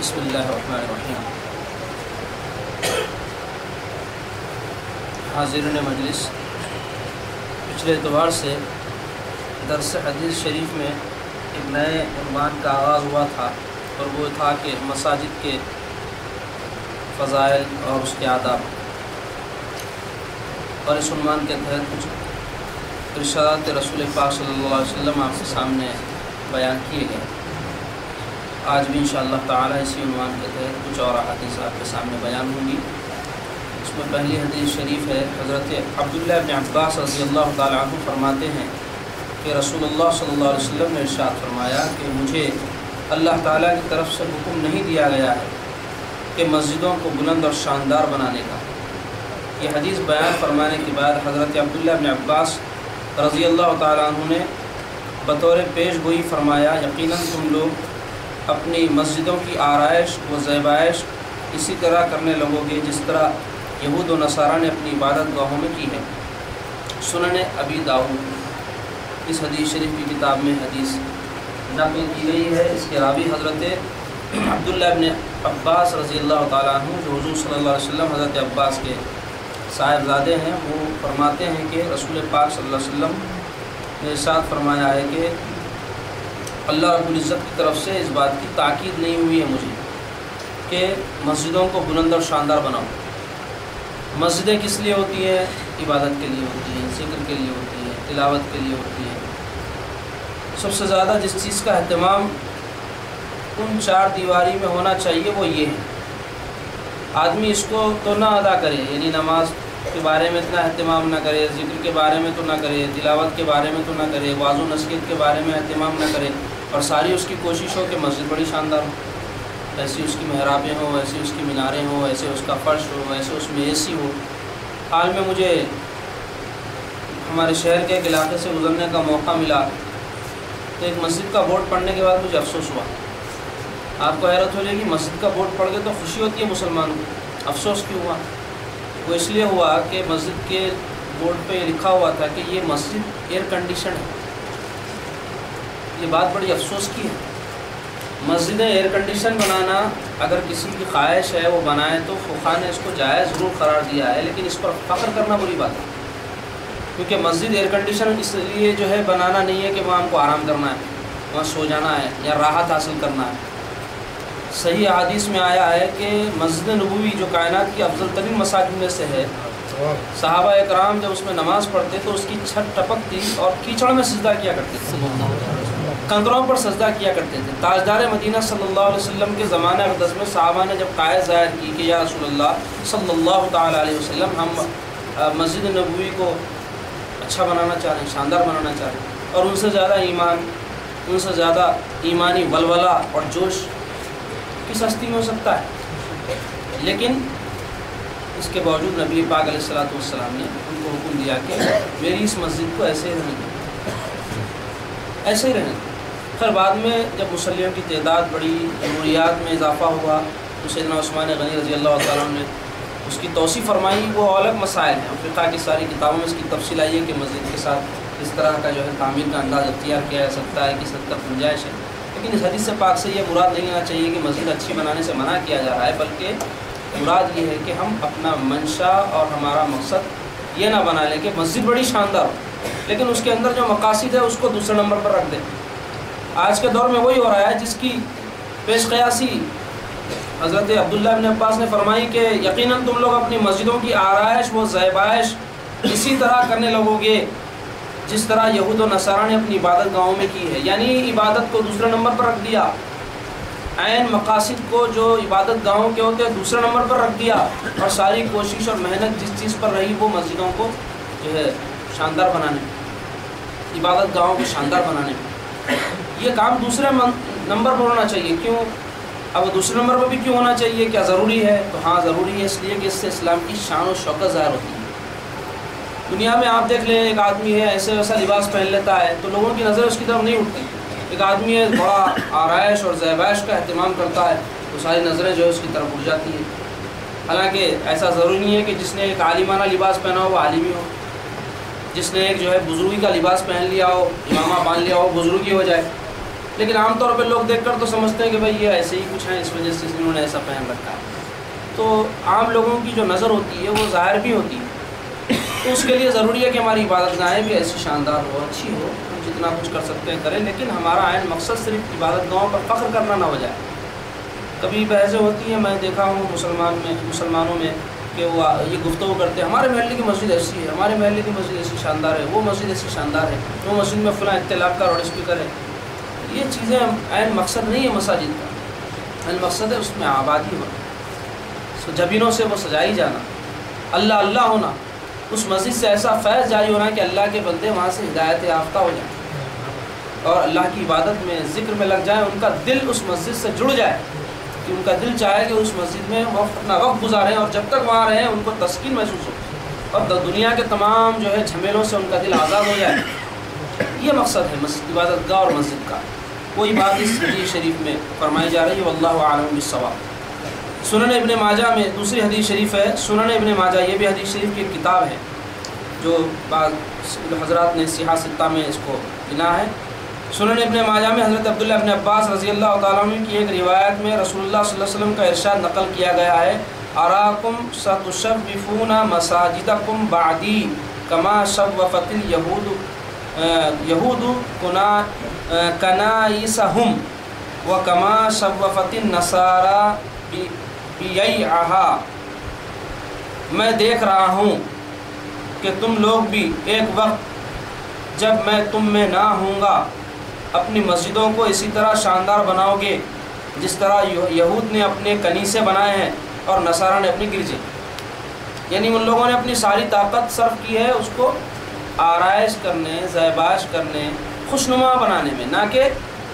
بسم اللہ الرحمن الرحیم۔ حاضرین مجلس، پچھلے اتوار سے درس حدیث شریف میں ایک نئے عنوان کا آغاز ہوا تھا، اور وہ تھا کہ مساجد کے فضائل اور اس کے آداب، اور اس عنوان کے تحت کچھ ارشادات رسول پاک صلی اللہ علیہ وسلم آپ کے سامنے بیان کیے گئے۔ آج بھی انشاءاللہ تعالی اسی عنوان کے تحت کچھ اور احادیث آپ کے سامنے بیان ہوں گی۔ اس میں پہلی حدیث شریف ہے، حضرت عبداللہ بن عباس رضی اللہ تعالیٰ عنہ فرماتے ہیں کہ رسول اللہ صلی اللہ علیہ وسلم نے ارشاد فرمایا کہ مجھے اللہ تعالیٰ کی طرف سے حکم نہیں دیا گیا ہے کہ مسجدوں کو بلند اور شاندار بنانے کا۔ یہ حدیث بیان فرمانے کے بعد حضرت عبداللہ بن عباس رضی اللہ تعالیٰ عنہ نے بطور پیش گوئی فرمایا، یقیناً تم لوگ اپنی مسجدوں کی آرائش و زیبائش اسی طرح کرنے لگو گے جس طرح یہود و نصارہ نے اپنی عبادت گاہوں میں کی ہے۔ سنن ابی داؤد، اس حدیث شریف کی کتاب میں حدیث نقل کی گئی ہے۔ اس کے راوی حضرت عبداللہ بن عباس رضی اللہ تعالیٰ عنہ، جو حضور صلی اللہ علیہ وسلم حضرت عباس کے صاحبزادے ہیں، وہ فرماتے ہیں کہ رسول پاک صلی اللہ علیہ وسلم نے ارشاد فرمایا ہے کہ اللہ رب العزت کی طرف سے اس بات کی تاکید نہیں ہوئی ہے مجھے کہ مسجدوں کو بلند اور شاندار بناؤ۔ مسجدیں کس لیے ہوتی ہیں؟ عبادت کے لیے ہوتی ہیں، ذکر کے لیے ہوتی ہیں، تلاوت کے لیے ہوتی ہیں۔ سب سے زیادہ جس چیز کا اہتمام ان چار دیواری میں ہونا چاہیے وہ یہ ہے، آدمی اس کو تو نہ ادا کرے، یعنی نماز کے بارے میں اتنا اہتمام نہ کرے، ذکر کے بارے میں تو نہ کرے، تلاوت کے بارے میں تو نہ کرے، وعظ و نصیحت کے بارے میں اہتمام نہ کرے، اور ساری اس کی کوشش ہو کہ مسجد بڑی شاندار ہو، ایسی اس کی محرابیں ہوں، ایسی اس کی میناریں ہوں، ایسے اس کا فرش ہو، ایسے اس میں اے سی ہو۔ حال میں مجھے ہمارے شہر کے ایک علاقے سے گزرنے کا موقع ملا، تو ایک مسجد کا بورڈ پڑھنے کے بعد مجھے افسوس ہوا۔ آپ کو حیرت ہو جائے گی، مسجد کا بورڈ پڑھ کے تو خوشی ہوتی ہے مسلمانوں کو، افسوس کیوں ہوا؟ وہ اس لیے ہوا کہ مسجد کے بورڈ پہ لکھا ہوا تھا کہ یہ مسجد ایئر کنڈیشن ہے۔ یہ بات بڑی افسوس کی ہے۔ مسجدیں ایئر کنڈیشن بنانا اگر کسی کی خواہش ہے وہ بنائے، تو فقہا نے اس کو جائز ضرور قرار دیا ہے، لیکن اس پر فخر کرنا بری بات ہے، کیونکہ مسجد ایئر کنڈیشن اس لیے جو ہے بنانا نہیں ہے کہ وہاں ہم کو آرام کرنا ہے، وہاں سو جانا ہے یا راحت حاصل کرنا ہے۔ صحیح حدیث میں آیا ہے کہ مسجد نبوی جو کائنات کی افضل ترین مساجد میں سے ہے، صحابہ اکرام جب اس میں نماز پڑھتے تو اس کی چھت ٹپکتی اور کیچڑ میں سجدہ کیا کرتے تھے، کندروں پر سجدہ کیا کرتے تھے۔ تاجدار مدینہ صلی اللہ علیہ وسلم کے زمانہ اقدس میں صحابہ نے جب قائد ظاہر کی کہ یا رسول اللہ صلی اللہ تعالیٰ علیہ وسلم، ہم مسجد نبوی کو اچھا بنانا چاہ رہے ہیں، شاندار بنانا چاہ رہے ہیں، اور ان سے زیادہ ایمانی ولولہ اور جوش کس ہستی میں ہو سکتا ہے؟ لیکن اس کے باوجود نبی پاک علیہ الصلوۃ والسلام نے ان کو حکم دیا کہ میری اس مسجد کو ایسے ہی رہنے دو، ایسے ہی رہنے دو۔ پھر بعد میں جب مصلیوں کی تعداد بڑی، ضروریات میں اضافہ ہوا، تو سیدنا عثمان غنی رضی اللہ تعالیٰ عنہ نے اس کی توسیع فرمائی۔ وہ الگ مسائل ہیں، فقہ کی ساری کتابوں میں اس کی تفصیل آئی ہے کہ مسجد کے ساتھ کس طرح کا جو ہے تعمیر کا انداز اختیار کیا جا سکتا ہے، کس حد تک گنجائش ہے۔ لیکن اس حدیث سے پاک سے یہ مراد نہیں لینا چاہیے کہ مسجد اچھی بنانے سے منع کیا جا رہا ہے، بلکہ مراد یہ ہے کہ ہم اپنا منشا اور ہمارا مقصد یہ نہ بنا لیں کہ مسجد بڑی شاندار ہو، لیکن اس کے اندر جو مقاصد ہے اس کو دوسرے نمبر پر رکھ دیں۔ آج کے دور میں وہی ہو رہا ہے جس کی پیش قیاسی حضرت عبداللہ بن عباس نے فرمائی کہ یقیناً تم لوگ اپنی مسجدوں کی آرائش و زیبائش اسی طرح کرنے لگو گے جس طرح یہود و نصارہ نے اپنی عبادت گاہوں میں کی ہے، یعنی عبادت کو دوسرے نمبر پر رکھ دیا، عین مقاصد کو جو عبادت گاہوں کے ہوتے ہیں دوسرے نمبر پر رکھ دیا، اور ساری کوشش اور محنت جس چیز پر رہی وہ مسجدوں کو جو ہے شاندار بنانے میں، عبادت گاہوں کو شاندار بنانے میں۔ یہ کام دوسرے نمبر پر ہونا چاہیے۔ کیوں؟ اب دوسرے نمبر پر بھی کیوں ہونا چاہیے؟ کیا ضروری ہے؟ تو ہاں ضروری ہے، اس لیے کہ اس سے اسلام کی شان و شوکت ظاہر ہوتی ہے۔ دنیا میں آپ دیکھ لیں، ایک آدمی ہے ایسے ویسا لباس پہن لیتا ہے تو لوگوں کی نظر اس کی طرف نہیں اٹھتی۔ ایک آدمی ہے بڑا آرائش اور زیبائش کا اہتمام کرتا ہے تو ساری نظریں جو ہے اس کی طرف اٹھ جاتی ہیں۔ حالانکہ ایسا ضروری نہیں ہے کہ جس نے ایک عالمانہ لباس پہنا ہو وہ عالم ہی ہو، جس نے ایک جو ہے بزرگی کا لباس پہن لیا ہو، امامہ باندھ لیا ہو، بزرگی ہو جائے۔ لیکن عام طور پہ لوگ دیکھ کر تو سمجھتے ہیں کہ بھائی یہ ایسے ہی کچھ ہیں، اس وجہ سے انہوں نے ایسا پہن رکھا ہے۔ تو عام لوگوں کی جو نظر ہوتی ہے وہ ظاہر بھی ہوتی ہے، تو اس کے لیے ضروری ہے کہ ہماری عبادت گاہیں بھی ایسی شاندار ہو، اچھی ہو، ہم جتنا کچھ کر سکتے ہیں کریں، لیکن ہمارا عین مقصد صرف عبادت گاہوں پر فخر کرنا نہ ہو جائے۔ کبھی بحثیں ہوتی ہیں، میں دیکھا ہوں مسلمانوں میں کہ وہ یہ گفتگو کرتے ہیں ہمارے محلے کی مسجد ایسی ہے، ہمارے محلے کی مسجد ایسی شاندار ہے، وہ مسجد ایسی شاندار ہے، وہ مسجد میں فلاں اطلاق کا لاؤڈ اسپیکر ہے۔ یہ چیزیں عین مقصد نہیں ہے مساجد کا، عین مقصد ہے اس میں آبادی ہونا، جبینوں سے وہ سجائی جانا، اللہ اللہ ہونا، اس مسجد سے ایسا فیض جاری ہونا کہ اللہ کے بندے وہاں سے ہدایت یافتہ ہو جائیں اور اللہ کی عبادت میں ذکر میں لگ جائیں، ان کا دل اس مسجد سے جڑ جائے، کہ ان کا دل چاہے کہ اس مسجد میں اپنا وقت گزاریں اور جب تک وہاں رہیں ان کو تسکین محسوس ہو اور دنیا کے تمام جو ہے جھمیلوں سے ان کا دل آزاد ہو جائے۔ یہ مقصد ہے مسجد عبادت گاہ اور مسجد کا۔ وہی بات اس حدیث شریف میں فرمائی جا رہی ہے، واللہ اعلم بالصواب۔ سنن ابن ماجہ میں دوسری حدیث شریف ہے، سنن ابن ماجہ، یہ بھی حدیث شریف کی ایک کتاب ہے جو بعض حضرات نے صحاح ستہ میں اس کو بنا ہے۔ سنن ابن ماجہ میں حضرت عبداللہ ابن عباس رضی اللہ تعالیٰ عنہ کی ایک روایت میں رسول اللہ صلی اللہ علیہ وسلم کا ارشاد نقل کیا گیا ہے، اراکم ستشرفون مساجدکم بعدی کما شرفت الیہود کنائسہم وکما شرفت النصارى بیعہا۔ میں دیکھ رہا ہوں کہ تم لوگ بھی ایک وقت جب میں تم میں نہ ہوں گا اپنی مسجدوں کو اسی طرح شاندار بناؤ گے جس طرح یہود نے اپنے کنیسے بنائے ہیں اور نصارہ نے اپنی گرجے، یعنی ان لوگوں نے اپنی ساری طاقت صرف کی ہے اس کو آرائش کرنے، زیبائش کرنے، خوشنما بنانے میں، نہ کہ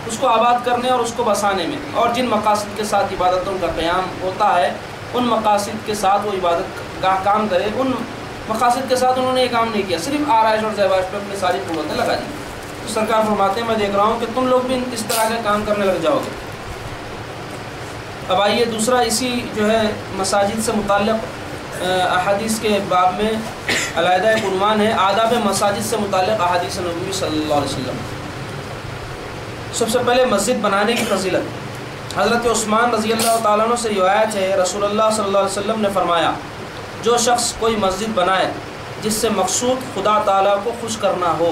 اس کو آباد کرنے اور اس کو بسانے میں۔ اور جن مقاصد کے ساتھ عبادتوں کا قیام ہوتا ہے ان مقاصد کے ساتھ وہ عبادت گاہ کام کرے، ان مقاصد کے ساتھ انہوں نے یہ کام نہیں کیا، صرف آرائش اور زیبائش پہ اپنی ساری قوتیں لگا دی۔ تو سرکار فرماتے ہیں میں دیکھ رہا ہوں کہ تم لوگ بھی اس طرح کے کام کرنے لگ جاؤ گے۔ اب آئیے دوسرا اسی جو ہے مساجد سے متعلق احادیث کے باب میں علیحدہ ایک عنوان ہے، آداب مساجد سے متعلق احادیث نبوی صلی اللہ علیہ وسلم۔ سب سے پہلے مسجد بنانے کی فضیلت، حضرت عثمان رضی اللہ تعالیٰ عنہ سے روایت ہے، رسول اللہ صلی اللہ علیہ وسلم نے فرمایا جو شخص کوئی مسجد بنائے جس سے مقصود خدا تعالیٰ کو خوش کرنا ہو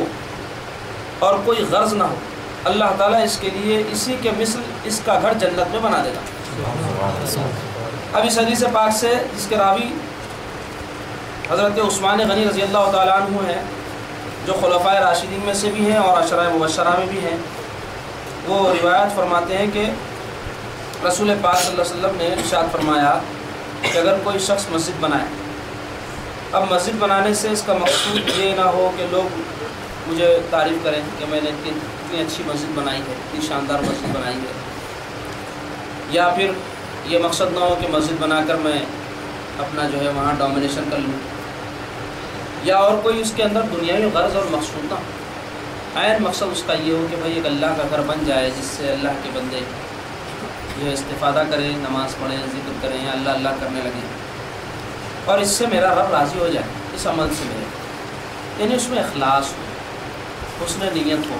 اور کوئی غرض نہ ہو، اللہ تعالیٰ اس کے لیے اسی کے مثل اس کا گھر جنت میں بنا دے گا۔ اب اس حدیث پاک سے جس کے راوی حضرت عثمان غنی رضی اللہ تعالیٰ عنہ ہیں، جو خلفائے راشدین میں سے بھی ہیں اور عشرہ مبشرہ میں بھی ہیں، وہ روایت فرماتے ہیں کہ رسول پاک صلی اللہ علیہ وسلم نے ارشاد فرمایا کہ اگر کوئی شخص مسجد بنائے، اب مسجد بنانے سے اس کا مقصود یہ نہ ہو کہ لوگ مجھے تعریف کریں کہ میں نے اتنی اچھی مسجد بنائی ہے، اتنی شاندار مسجد بنائی ہے، یا پھر یہ مقصد نہ ہو کہ مسجد بنا کر میں اپنا جو ہے وہاں ڈومینیشن کر لوں، یا اور کوئی اس کے اندر دنیاوی غرض اور مقصود نہ ہو، عین مقصد اس کا یہ ہو کہ بھائی ایک اللہ کا گھر بن جائے جس سے اللہ کے بندے جو استفادہ کریں، نماز پڑھیں، ذکر کریں، یا اللہ اللہ کرنے لگیں، اور اس سے میرا رب راضی ہو جائے، اس عمل سے میرے، یعنی اس میں اخلاص ہو، حسن نیت ہو۔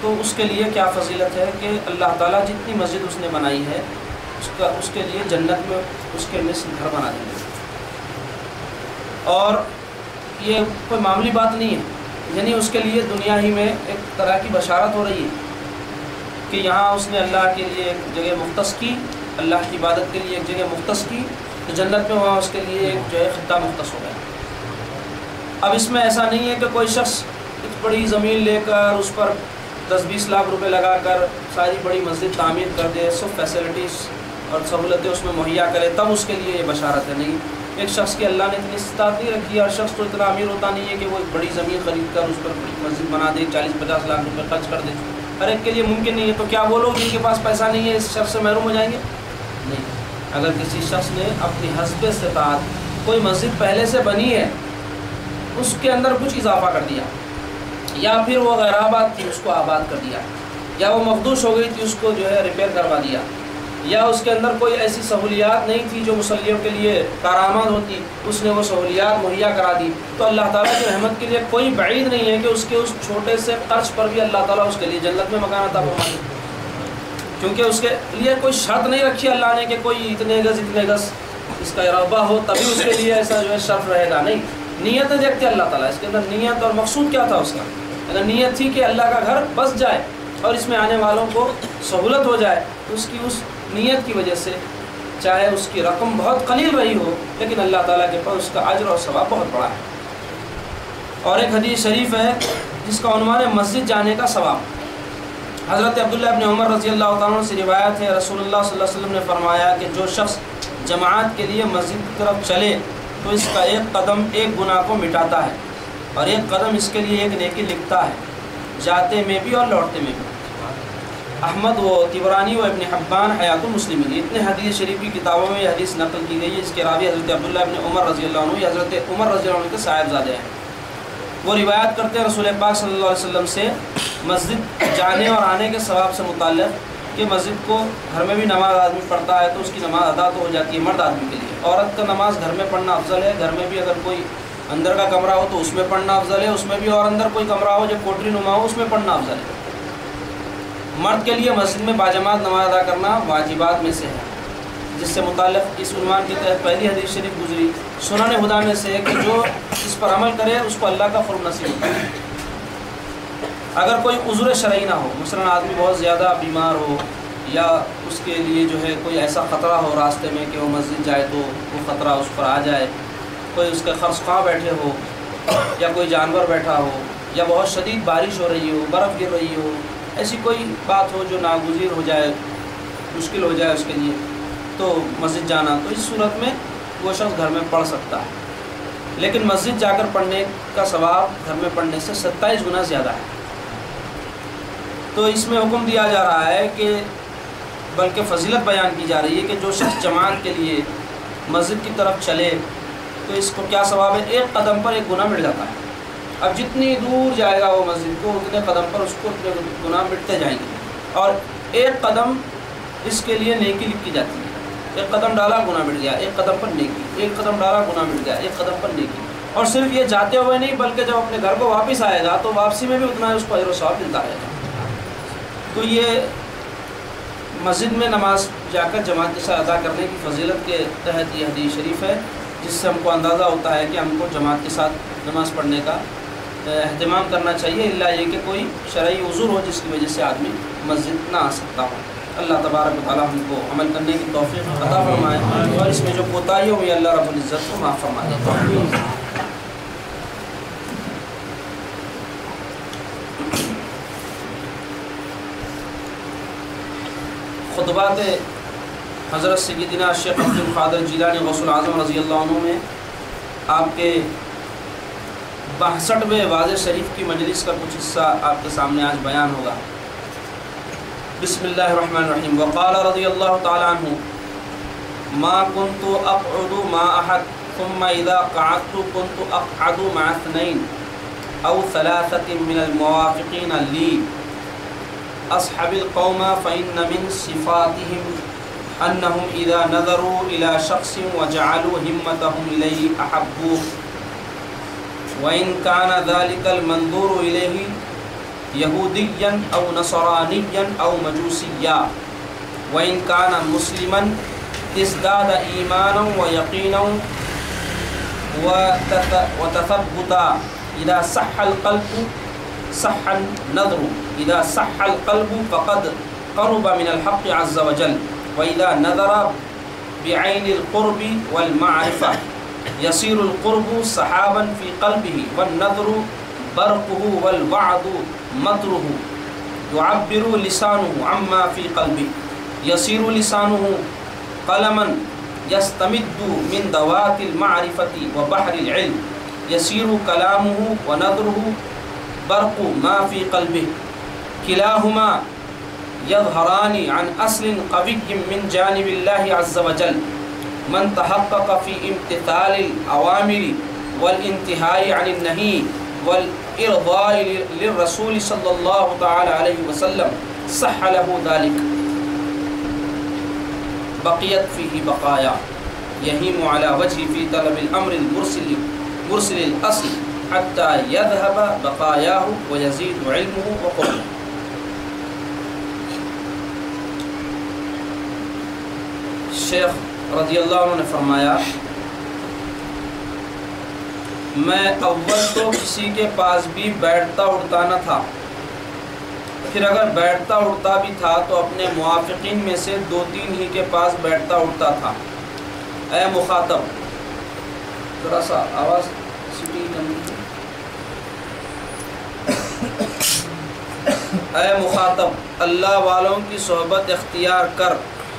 تو اس کے لیے کیا فضیلت ہے کہ اللہ تعالیٰ جتنی مسجد اس نے بنائی ہے اس کے لیے جنت میں اس کے مثل گھر بنا دیں گے۔ اور یہ کوئی معمولی بات نہیں ہے، یعنی اس کے لیے دنیا ہی میں ایک طرح کی بشارت ہو رہی ہے کہ یہاں اس نے اللہ کے لیے ایک جگہ مختص کی، اللہ کی عبادت کے لیے ایک جگہ مختص کی، تو جنت میں وہاں اس کے لیے ایک جو ہے خطہ مختص ہو گیا۔ اب اس میں ایسا نہیں ہے کہ کوئی شخص ایک بڑی زمین لے کر اس پر 10-20 لاکھ روپے لگا کر ساری بڑی مسجد تعمیر کر دے، سب فیسلٹیز اور سہولتیں اس میں مہیا کرے، تب اس کے لیے یہ بشارت ہے۔ نہیں، ایک شخص کی اللہ نے اتنی استطاعت نہیں رکھی، ہر شخص تو اتنا امیر ہوتا نہیں ہے کہ وہ ایک بڑی زمین خرید کر اس پر بڑی مسجد بنا دے، 40-50 لاکھ روپے خرچ کر دے، ہر ایک کے لیے ممکن نہیں ہے۔ تو کیا وہ لوگ جن کے پاس پیسہ نہیں ہے اس شخص سے محروم ہو جائیں گے؟ نہیں، اگر کسی شخص نے اپنی حسب استطاعت کوئی مسجد پہلے سے بنی ہے اس کے اندر کچھ اضافہ کر دیا، یا پھر وہ غیر آباد تھی اس کو آباد کر دیا، یا وہ مخدوش ہو گئی تھی اس کو جو ہے ریپیئر کروا دیا، یا اس کے اندر کوئی ایسی سہولیات نہیں تھی جو مصلیوں کے لیے کارآمد ہوتی، اس نے وہ سہولیات مہیا کرا دی، تو اللہ تعالیٰ کی رحمت کے لیے کوئی بعید نہیں ہے کہ اس کے اس چھوٹے سے قرض پر بھی اللہ تعالیٰ اس کے لیے جنت میں مکان عطا فرما دے، کیونکہ اس کے لیے کوئی شرط نہیں رکھی اللہ نے کہ کوئی اتنے گز اس کا ارادہ ہو تبھی اس کے لیے ایسا جو ہے شرط رہے گا، نہیں، نیتیں دیکھتے اللہ تعالیٰ، اس کے اندر نیت اور مقصود کیا تھا اس کا، اگر نیت تھی کہ اللہ کا گھر بس جائے اور اس میں آنے والوں کو سہولت ہو جائے، تو اس کی اس نیت کی وجہ سے چاہے اس کی رقم بہت قلیل رہی ہو لیکن اللہ تعالیٰ کے پاس اس کا اجر اور ثواب بہت بڑا ہے۔ اور ایک حدیث شریف ہے جس کا عنوان ہے مسجد جانے کا ثواب۔ حضرت عبداللہ ابن عمر رضی اللہ تعالیٰ عنہ سے روایت ہے، رسول اللہ صلی اللہ علیہ وسلم نے فرمایا کہ جو شخص جماعت کے لیے مسجد کی طرف چلے تو اس کا ایک قدم ایک گناہ کو مٹاتا ہے اور ایک قدم اس کے لیے ایک نیکی لکھتا ہے، جاتے میں بھی اور لوٹتے میں بھی۔ احمد و طبرانی و ابن حبان حیات المسلمین، اتنے حدیث شریف کی کتابوں میں یہ حدیث نقل کی گئی ہے۔ اس کے راوی حضرت عبداللہ ابن عمر رضی اللہ عنہ، یہ حضرت عمر رضی اللہ عنہ کے صاحبزادے ہیں۔ وہ روایت کرتے ہیں رسول پاک صلی اللہ علیہ وسلم سے مسجد جانے اور آنے کے ثواب سے متعلق کہ مسجد کو گھر میں بھی نماز آدمی پڑھتا ہے تو اس کی نماز ادا تو ہو جاتی ہے مرد آدمی کے لیے، عورت کا نماز گھر میں پڑھنا افضل ہے، گھر میں بھی اگر کوئی اندر کا کمرہ ہو تو اس میں پڑھنا افضل ہے، اس میں بھی، اور اندر کوئی کمرہ ہو جو کوٹری نما ہو اس میں پڑھنا افضل ہے۔ مرد کے لیے مسجد میں باجماعت نماز ادا کرنا واجبات میں سے ہے، جس سے متعلق اس عنوان کے تحت پہلی حدیث شریف گزری سنن ہدا میں سے ہے کہ جو اس پر عمل کرے اس کو اللہ کا قرب نصیب ہوتا ہے۔ اگر کوئی عذر شرعی نہ ہو، مثلا آدمی بہت زیادہ بیمار ہو یا اس کے لیے جو ہے کوئی ایسا خطرہ ہو راستے میں کہ وہ مسجد جائے تو وہ خطرہ اس پر آ جائے، کوئی اس کے خرسخواہ بیٹھے ہو یا کوئی جانور بیٹھا ہو یا بہت شدید بارش ہو رہی ہو، برف گر رہی ہو، ایسی کوئی بات ہو جو ناگزیر ہو جائے، مشکل ہو جائے اس کے لیے تو مسجد جانا، تو اس صورت میں وہ شخص گھر میں پڑھ سکتا ہے، لیکن مسجد جا کر پڑھنے کا ثواب گھر میں پڑھنے سے 27 گنا زیادہ ہے۔ تو اس میں حکم دیا جا رہا ہے کہ بلکہ فضیلت بیان کی جا رہی ہے کہ جو شخص جماعت کے لیے مسجد کی طرف چلے تو اس کو کیا ثواب ہے، ایک قدم پر ایک گناہ مٹ جاتا ہے۔ اب جتنی دور جائے گا وہ مسجد کو اتنے قدم پر اس کو اتنے گناہ مٹتے جائیں گے، اور ایک قدم اس کے لیے نیکی لکھی جاتی ہے۔ ایک قدم ڈالا گناہ مٹ گیا، ایک قدم پر نیکی، ایک قدم ڈالا گناہ مٹ گیا، ایک قدم پر نیکی۔ اور صرف یہ جاتے ہوئے نہیں بلکہ جب اپنے گھر کو واپس آئے گا تو واپسی میں بھی اتنا اس کو اجر و ثواب ملتا رہے گا۔ تو یہ مسجد میں نماز جا کر جماعت کے ساتھ ادا کرنے کی فضیلت کے تحت یہ حدیث شریف ہے، جس سے ہم کو اندازہ ہوتا ہے کہ ہم کو جماعت کے ساتھ نماز پڑھنے کا اہتمام کرنا چاہیے، الا یہ کہ کوئی شرعی عذر ہو جس کی وجہ سے آدمی مسجد نہ آ سکتا ہو۔ اللہ تبارک و تعالیٰ ہم کو عمل کرنے کی توفیق عطا فرمائے اور اس میں جو کوتاہی ہوئی اللہ رب العزت کو معاف فرما دے۔ خطبات حضرت سیدنا شیخ عبد القادر جیلانی غوث العظم رضی اللہ عنہ میں آپ کے 62ویں واضح شریف کی مجلس کا کچھ حصہ آپ کے سامنے آج بیان ہوگا۔ بسم اللہ الرحمن الرحیم۔ وقال رضی اللہ تعالی عنہ ما كنت اقعد مع احد ثم اذا قعدت كنت اقعد مع اثنين او ثلاثة من الموافقين لي اصحاب القوم فإن من صفاتهم انهم اذا نظروا الى شخص وجعلوا همتهم اليه احبوه وإن كان ذلك المنظور إليه يهوديا أو نصرانيا أو مجوسيا وإن كان مسلما ازداد إيمانا ويقينا وتثبتا إذا صح القلب صح النظر إذا صح القلب فقد قرب من الحق عز وجل وإذا نظر بعين القرب والمعرفة يصير القرب سحابا في قلبه والنظر برقه والوعد مطره يعبر لسانه عما في قلبه يصير لسانه قلما يستمد من ذوات المعرفة وبحر العلم يصير كلامه ونظره برق ما في قلبه كلاهما يظهران عن أصل قوي من جانب الله عز وجل من تحقق في امتثال الأوامر والانتهاء عن النهي والإرضاء للرسول صلى الله تعالى عليه وسلم صح له ذلك۔ بقیت فیہ بقایا یہیم علی وجہ فی طلب الامر المرسل الاصل حتی یذهب بقایاہ ویزید علمہ وقربہ۔ شیخ رضی اللہ عنہ نے فرمایا میں اول تو کسی کے پاس بھی بیٹھتا اٹھتا نہ تھا، پھر اگر بیٹھتا اٹھتا بھی تھا تو اپنے موافقین میں سے 2-3 ہی کے پاس بیٹھتا اٹھتا تھا۔ اے مخاطب، ذرا سا آواز سیٹی کرنی ہے۔ اے مخاطب، اللہ والوں کی صحبت اختیار کر،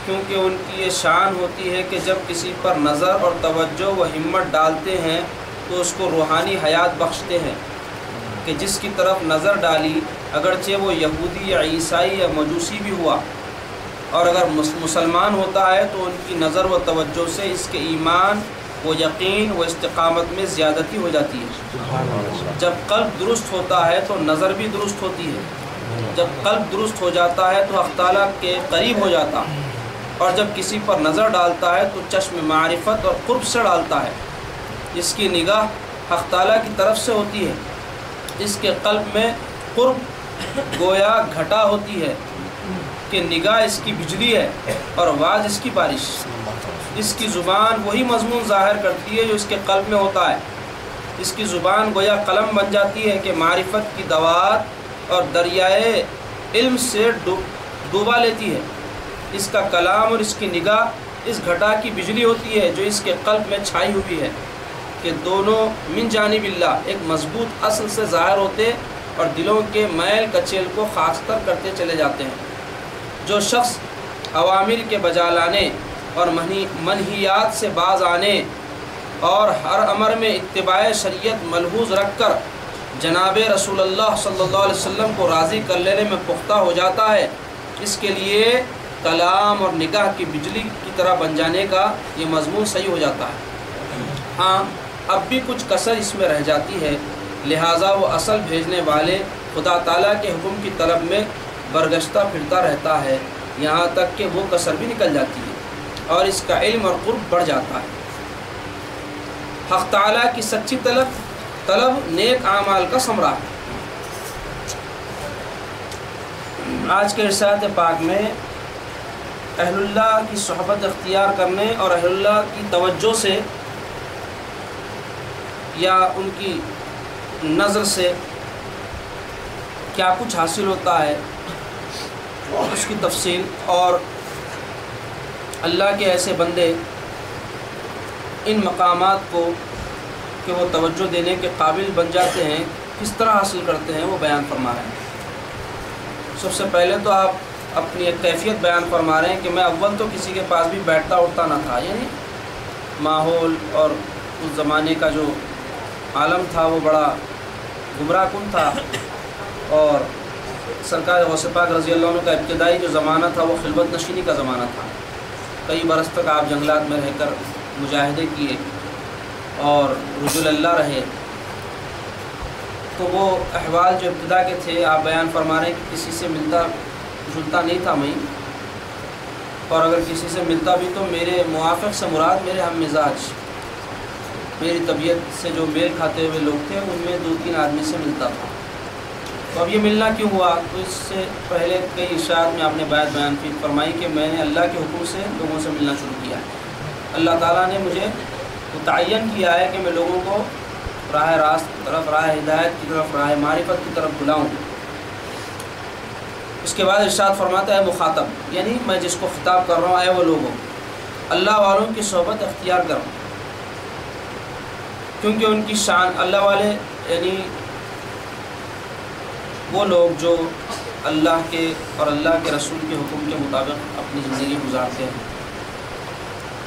کیونکہ ان کی یہ شان ہوتی ہے کہ جب کسی پر نظر اور توجہ و ہمت ڈالتے ہیں تو اس کو روحانی حیات بخشتے ہیں کہ جس کی طرف نظر ڈالی اگرچہ وہ یہودی یا عیسائی یا مجوسی بھی ہوا، اور اگر مسلمان ہوتا ہے تو ان کی نظر و توجہ سے اس کے ایمان و یقین و استقامت میں زیادتی ہو جاتی ہے۔ جب قلب درست ہوتا ہے تو نظر بھی درست ہوتی ہے، جب قلب درست ہو جاتا ہے تو حق تعالیٰ کے قریب ہو جاتا ہے، اور جب کسی پر نظر ڈالتا ہے تو چشم معرفت اور قرب سے ڈالتا ہے۔ اس کی نگاہ حق تعالیٰ کی طرف سے ہوتی ہے، اس کے قلب میں قرب گویا گھٹا ہوتی ہے کہ نگاہ اس کی بجلی ہے اور آواز اس کی بارش۔ اس کی زبان وہی مضمون ظاہر کرتی ہے جو اس کے قلب میں ہوتا ہے۔ اس کی زبان گویا قلم بن جاتی ہے کہ معرفت کی دوات اور دریائے علم سے ڈوبا لیتی ہے۔ اس کا کلام اور اس کی نگاہ اس گھٹا کی بجلی ہوتی ہے جو اس کے قلب میں چھائی ہوئی ہے کہ دونوں من جانب اللہ ایک مضبوط اصل سے ظاہر ہوتے اور دلوں کے میل کچیل کو خاکستر کرتے چلے جاتے ہیں۔ جو شخص اوامر کے بجا لانے اور منہیات سے باز آنے اور ہر امر میں اتباع شریعت ملحوظ رکھ کر جناب رسول اللہ صلی اللہ علیہ وسلم کو راضی کر لینے میں پختہ ہو جاتا ہے، اس کے لیے کلام اور نگاہ کی بجلی کی طرح بن جانے کا یہ مضمون صحیح ہو جاتا ہے۔ ہاں، اب بھی کچھ کسر اس میں رہ جاتی ہے، لہٰذا وہ اصل بھیجنے والے خدا تعالیٰ کے حکم کی طلب میں برگشتہ پھرتا رہتا ہے، یہاں تک کہ وہ کسر بھی نکل جاتی ہے اور اس کا علم اور قرب بڑھ جاتا ہے۔ حق تعالیٰ کی سچی طلب نیک اعمال کا ثمرہ ہے۔ آج کے رسالت پاک میں اہل اللہ کی صحبت اختیار کرنے اور اہل اللہ کی توجہ سے یا ان کی نظر سے کیا کچھ حاصل ہوتا ہے اس کی تفصیل، اور اللہ کے ایسے بندے ان مقامات کو کہ وہ توجہ دینے کے قابل بن جاتے ہیں کس طرح حاصل کرتے ہیں وہ بیان فرما رہے ہیں۔ سب سے پہلے تو آپ اپنی ایک کیفیت بیان فرما رہے ہیں کہ میں اول تو کسی کے پاس بھی بیٹھتا اٹھتا نہ تھا، یعنی ماحول اور اس زمانے کا جو عالم تھا وہ بڑا گمراہ کن تھا، اور سرکار غوث پاک رضی اللہ عنہ کا ابتدائی جو زمانہ تھا وہ خلوت نشینی کا زمانہ تھا۔ کئی برس تک آپ جنگلات میں رہ کر مجاہدے کیے اور رجل اللہ رہے، تو وہ احوال جو ابتدا کے تھے آپ بیان فرما رہے ہیں کہ کسی سے ملتا جلتا نہیں تھا میں، اور اگر کسی سے ملتا بھی تو میرے موافق سے مراد میرے ہم مزاج، میری طبیعت سے جو میل کھاتے ہوئے لوگ تھے ان میں 2-3 آدمی سے ملتا تھا۔ تو اب یہ ملنا کیوں ہوا؟ تو اس سے پہلے کئی ارشاد میں آپ نے بات بیان فرمائی کہ میں نے اللہ کے حکم سے لوگوں سے ملنا شروع کیا ہے۔ اللہ تعالیٰ نے مجھے متعین کیا ہے کہ میں لوگوں کو راہ راست کی طرف، راہ ہدایت کی طرف، راہ معرفت کی طرف بلاؤں۔ اس کے بعد ارشاد فرماتا ہے مخاطب، یعنی میں جس کو خطاب کر رہا ہوں، اے وہ لوگوں، اللہ والوں کی صحبت اختیار کروں، کیونکہ ان کی شان، اللہ والے یعنی وہ لوگ جو اللہ کے اور اللہ کے رسول کے حکم کے مطابق اپنی زندگی گزارتے ہیں،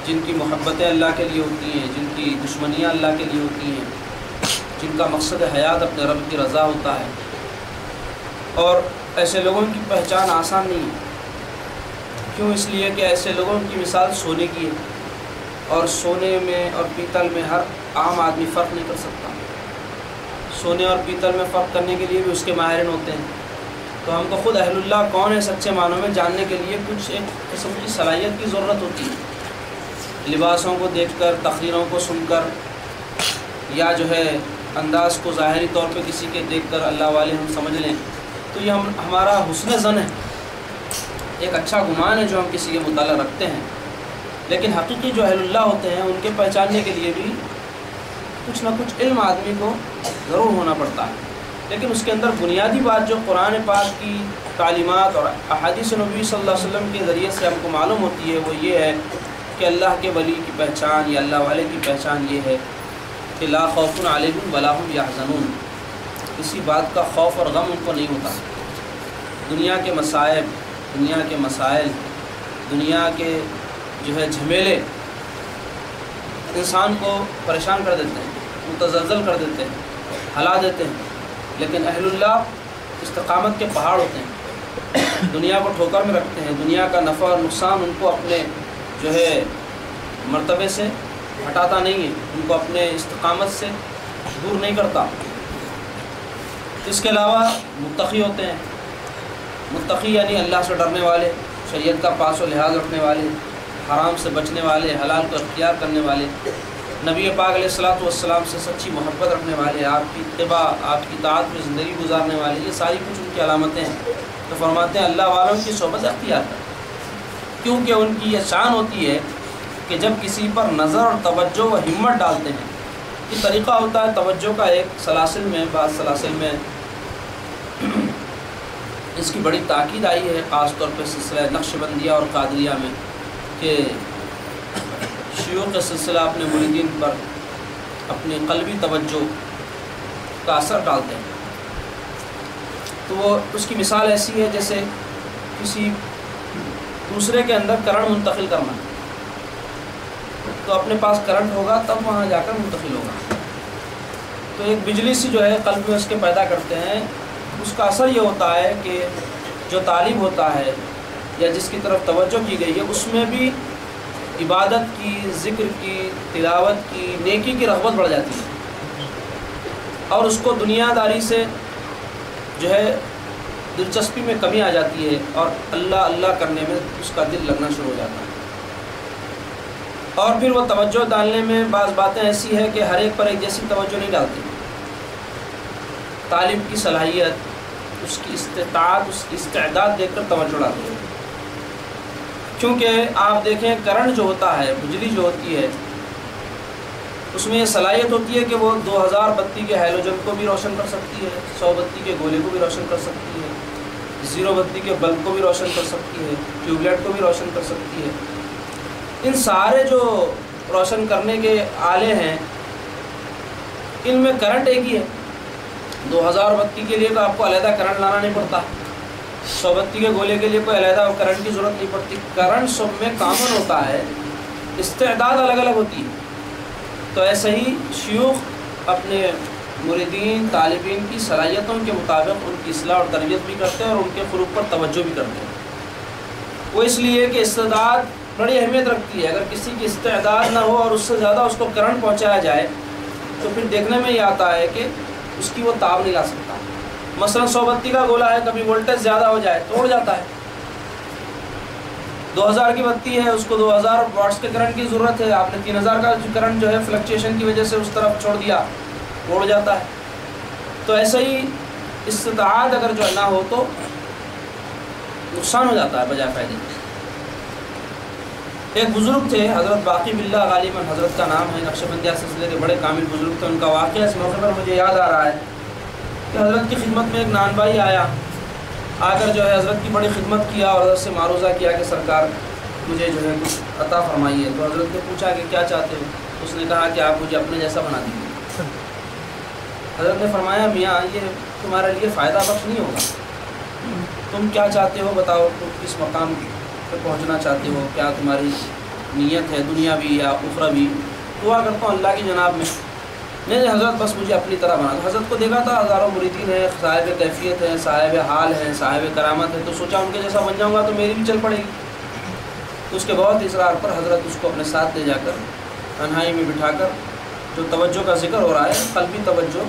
جن کی محبتیں اللہ کے لیے ہوتی ہیں، جن کی دشمنیاں اللہ کے لیے ہوتی ہیں، جن کا مقصد حیات اپنے رب کی رضا ہوتا ہے، اور ایسے لوگوں کی پہچان آسان نہیں ہے۔ کیوں؟ اس لیے کہ ایسے لوگوں کی مثال سونے کی ہے، اور سونے میں اور پیتل میں ہر عام آدمی فرق نہیں کر سکتا۔ سونے اور پیتل میں فرق کرنے کے لیے بھی اس کے ماہرین ہوتے ہیں، تو ہم کو خود اہل اللہ کون ہے سچے معنوں میں جاننے کے لیے کچھ ایک قسم کی صلاحیت کی ضرورت ہوتی ہے۔ لباسوں کو دیکھ کر، تقریروں کو سن کر، یا جو ہے انداز کو ظاہری طور پہ کسی کے دیکھ کر اللہ والے ہم سمجھ لیں تو یہ ہمارا حسن ظن ہے، ایک اچھا گمان ہے جو ہم کسی کے متعلق رکھتے ہیں۔ لیکن حقیقی جو اہل اللہ ہوتے ہیں ان کے پہچاننے کے لیے بھی کچھ نہ کچھ علم آدمی کو ضرور ہونا پڑتا ہے۔ لیکن اس کے اندر بنیادی بات جو قرآن پاک کی تعلیمات اور احادیث نبوی صلی اللہ علیہ وسلم کے ذریعے سے ہم کو معلوم ہوتی ہے وہ یہ ہے کہ اللہ کے ولی کی پہچان یا اللہ والے کی پہچان یہ ہے کہ لا خوف علیہم ولا هم یحزنون، کسی بات کا خوف اور غم ان کو نہیں ہوتا۔ دنیا کے مصائب، دنیا کے مسائل، دنیا کے جو ہے جھمیلے انسان کو پریشان کر دیتے ہیں، متزلزل کر دیتے ہیں، ہلا دیتے ہیں، لیکن اہل اللہ استقامت کے پہاڑ ہوتے ہیں، دنیا کو ٹھوکر میں رکھتے ہیں، دنیا کا نفع اور نقصان ان کو اپنے جو ہے مرتبے سے ہٹاتا نہیں ہے، ان کو اپنے استقامت سے دور نہیں کرتا۔ اس کے علاوہ متقی ہوتے ہیں، متقی یعنی اللہ سے ڈرنے والے، شریعت کا پاس و لحاظ رکھنے والے، حرام سے بچنے والے، حلال کو اختیار کرنے والے، نبی پاک علیہ الصلوۃ والسلام سے سچی محبت رکھنے والے، آپ کی اتباع، آپ کی اطاعت میں زندگی گزارنے والے، یہ ساری کچھ ان کی علامتیں ہیں۔ تو فرماتے ہیں اللہ والوں کی صحبت اختیار کریں، کیونکہ ان کی یہ شان ہوتی ہے کہ جب کسی پر نظر اور توجہ و ہمت ڈالتے ہیں، یہ طریقہ ہوتا ہے توجہ کا ایک سلاسل میں، بعض سلاسل میں اس کی بڑی تاکید آئی ہے، خاص طور پہ سلسلہ نقش بندیہ اور قادریہ میں، کہ شیوخ کا سلسلہ اپنے مریدین پر اپنی قلبی توجہ کا اثر ڈالتے ہیں۔ تو وہ اس کی مثال ایسی ہے جیسے کسی دوسرے کے اندر کرنٹ منتقل کرنا، تو اپنے پاس کرنٹ ہوگا تب وہاں جا کر منتقل ہوگا۔ تو ایک بجلی سی جو ہے قلب میں اس کے پیدا کرتے ہیں، اس کا اثر یہ ہوتا ہے کہ جو طالب ہوتا ہے یا جس کی طرف توجہ کی گئی ہے اس میں بھی عبادت کی، ذکر کی، تلاوت کی، نیکی کی رغبت بڑھ جاتی ہے، اور اس کو دنیا داری سے جو ہے دلچسپی میں کمی آ جاتی ہے، اور اللہ اللہ کرنے میں اس کا دل لگنا شروع ہو جاتا ہے۔ اور پھر وہ توجہ ڈالنے میں بعض باتیں ایسی ہے کہ ہر ایک پر ایک جیسی توجہ نہیں ڈالتی۔ طالب کی صلاحیت، اس کی استطاعت، اس کی استعداد دیکھ کر توجہ ڈالتی ہے، کیونکہ آپ دیکھیں کرنٹ جو ہوتا ہے، بجلی جو ہوتی ہے، اس میں یہ صلاحیت ہوتی ہے کہ وہ 2000 بتی کے ہیلوجن کو بھی روشن کر سکتی ہے، 100 بتی کے گولے کو بھی روشن کر سکتی ہے، 0 بتی کے بلب کو بھی روشن کر سکتی ہے، ٹیوب لائٹ کو بھی روشن کر سکتی ہے۔ ان سارے جو روشن کرنے کے آلے ہیں ان میں کرنٹ ایک ہی ہے۔ 2000 بتی کے لیے تو آپ کو علیحدہ کرنٹ لانا نہیں پڑتا، 100 بتی کے گولے کے لیے کوئی علیحدہ کرنٹ کی ضرورت نہیں پڑتی، کرنٹ سب میں کامن ہوتا ہے، استعداد الگ الگ ہوتی ہے۔ تو ایسے ہی شیوخ اپنے مریدین، طالبین کی صلاحیتوں کے مطابق ان کی اصلاح اور تربیت بھی کرتے ہیں اور ان کے فروغ پر توجہ بھی کرتے ہیں۔ وہ اس لیے کہ استعداد بڑی اہمیت رکھتی ہے، اگر کسی کی استعداد نہ ہو اور اس سے زیادہ اس کو کرنٹ پہنچایا جائے تو پھر دیکھنے میں یہ آتا ہے کہ اس کی وہ تاب نہیں لا سکتا۔ مثلا 100 بتی کا گولا ہے، کبھی وولٹیج زیادہ ہو جائے تو اڑ جاتا ہے۔ 2000 کی بتی ہے، اس کو 2000 واٹس کے کرنٹ کی ضرورت ہے، آپ نے 3000 کا کرنٹ جو ہے فلکچویشن کی وجہ سے اس طرف چھوڑ دیا، اڑ جاتا ہے۔ تو ایسے ہی استطاعت اگر جو نہ ہو تو نقصان ہو جاتا ہے بجائے فائدے۔ ایک بزرگ تھے حضرت باقی باللہ، غالباً حضرت کا نام ہے، نقشبندیہ سلسلے کے بڑے کامل بزرگ تھے۔ ان کا واقعہ اس موقع پر مجھے یاد آ رہا ہے کہ حضرت کی خدمت میں ایک نان بھائی آیا، آ کر جو ہے حضرت کی بڑی خدمت کیا اور حضرت سے معروضہ کیا کہ سرکار مجھے جو ہے کچھ عطا فرمائیے۔ تو حضرت نے پوچھا کہ کیا چاہتے ہو؟ اس نے کہا کہ آپ مجھے اپنے جیسا بنا دیجیے۔ حضرت نے فرمایا میاں یہ تمہارے لیے فائدہ بخش نہیں ہوگا، تم کیا چاہتے ہو بتاؤ، تم کس مقام پہ پہنچنا چاہتے ہو، کیا تمہاری نیت ہے دنیاوی یا اخروی؟ دعا کرتا ہوں اللہ کی جناب میں نہیں حضرت بس مجھے اپنی طرح بنا دو۔ حضرت کو دیکھا تھا ہزاروں مریدین ہیں، صاحب کیفیت ہیں، صاحب حال ہیں، صاحب کرامت ہے، تو سوچا ان کے جیسا بن جاؤں گا تو میری بھی چل پڑے گی۔ تو اس کے بہت اصرار پر حضرت اس کو اپنے ساتھ لے جا کر تنہائی میں بٹھا کر جو توجہ کا ذکر ہو رہا ہے، قلبی توجہ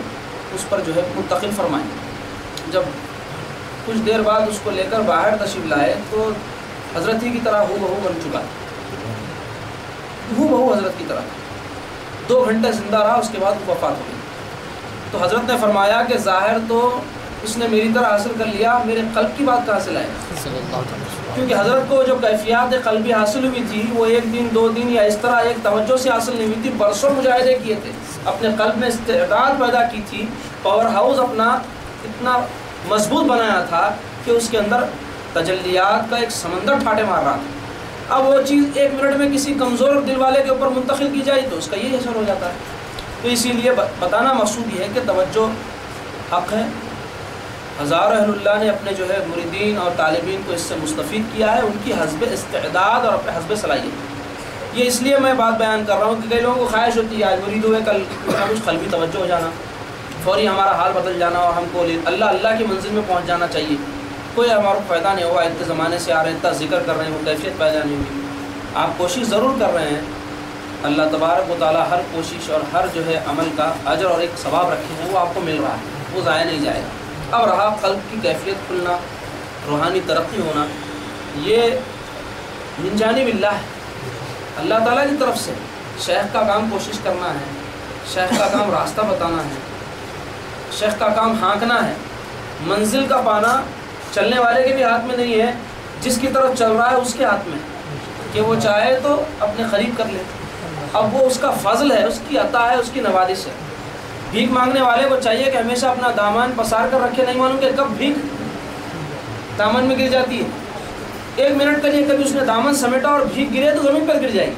اس پر جو ہے منتقل فرمائیں۔ جب کچھ دیر بعد اس کو لے کر باہر تشریف لائے تو حضرت ہی کی طرح ہو بہو بن چکا، ہو بہو حضرت کی طرح. 2 گھنٹے زندہ رہا، اس کے بعد وفات ہو گئی. تو حضرت نے فرمایا کہ ظاہر تو اس نے میری طرح حاصل کر لیا، میرے قلب کی بات کہاں سے لائے؟ کیونکہ حضرت کو جو کیفیات قلبی حاصل ہوئی تھی وہ 1 دن 2 دن یا اس طرح ایک توجہ سے حاصل نہیں ہوئی تھی، برسوں مجاہدے کیے تھے، اپنے قلب میں استعداد پیدا کی تھی، پاور ہاؤس اپنا اتنا مضبوط بنایا تھا کہ اس کے اندر تجلیات کا ایک سمندر ٹھاٹے مار رہا تھا. اب وہ چیز 1 منٹ میں کسی کمزور دل والے کے اوپر منتقل کی جائے تو اس کا یہی اثر ہو جاتا ہے. تو اسی لیے بتانا مقصود یہ ہے کہ توجہ حق ہے. ہزاروں اہل اللہ نے اپنے جو ہے مریدین اور طالبین کو اس سے مستفید کیا ہے، ان کی حسب استعداد اور اپنے حسب صلاحیت. یہ اس لیے میں بات بیان کر رہا ہوں کہ کئی لوگوں کو خواہش ہوتی ہے آج مرید ہوئے کل کچھ قلبی توجہ ہو جانا، فوری ہمارا حال بدل جانا اور ہم کو اللہ کی منزل میں پہنچ جانا چاہیے. کوئی ہمارا فائدہ نہیں ہوگا، اتنے زمانے سے آ رہے ہیں، اتنا ذکر کر رہے ہیں، وہ کیفیت پیدا نہیں ہوگی. آپ کوشش ضرور کر رہے ہیں، اللہ تبارک و تعالیٰ ہر کوشش اور ہر جو ہے عمل کا اجر اور ایک ثواب رکھے ہیں، وہ آپ کو مل رہا ہے، وہ ضائع نہیں جائے گا. اب رہا قلب کی کیفیت کھلنا، روحانی ترقی ہونا، یہ من جانب اللہ ہے، اللہ تعالیٰ کی طرف سے. شیخ کا کام کوشش کرنا ہے، شیخ کا کام راستہ بتانا ہے، شیخ کا کام ہانکنا ہے. منزل کا پانا چلنے والے کے بھی ہاتھ میں نہیں ہے، جس کی طرف چل رہا ہے اس کے ہاتھ میں کہ وہ چاہے تو اپنے قریب کر لے. اب وہ اس کا فضل ہے، اس کی عطا ہے، اس کی نوازش ہے. بھیک مانگنے والے کو چاہیے کہ ہمیشہ اپنا دامن پسار کر رکھے، نہیں معلوم کہ کب بھیک دامن میں گر جاتی ہے. 1 منٹ کے لیے کبھی اس نے دامن سمیٹا اور بھیک گرے تو زمین پر گر جائے گی.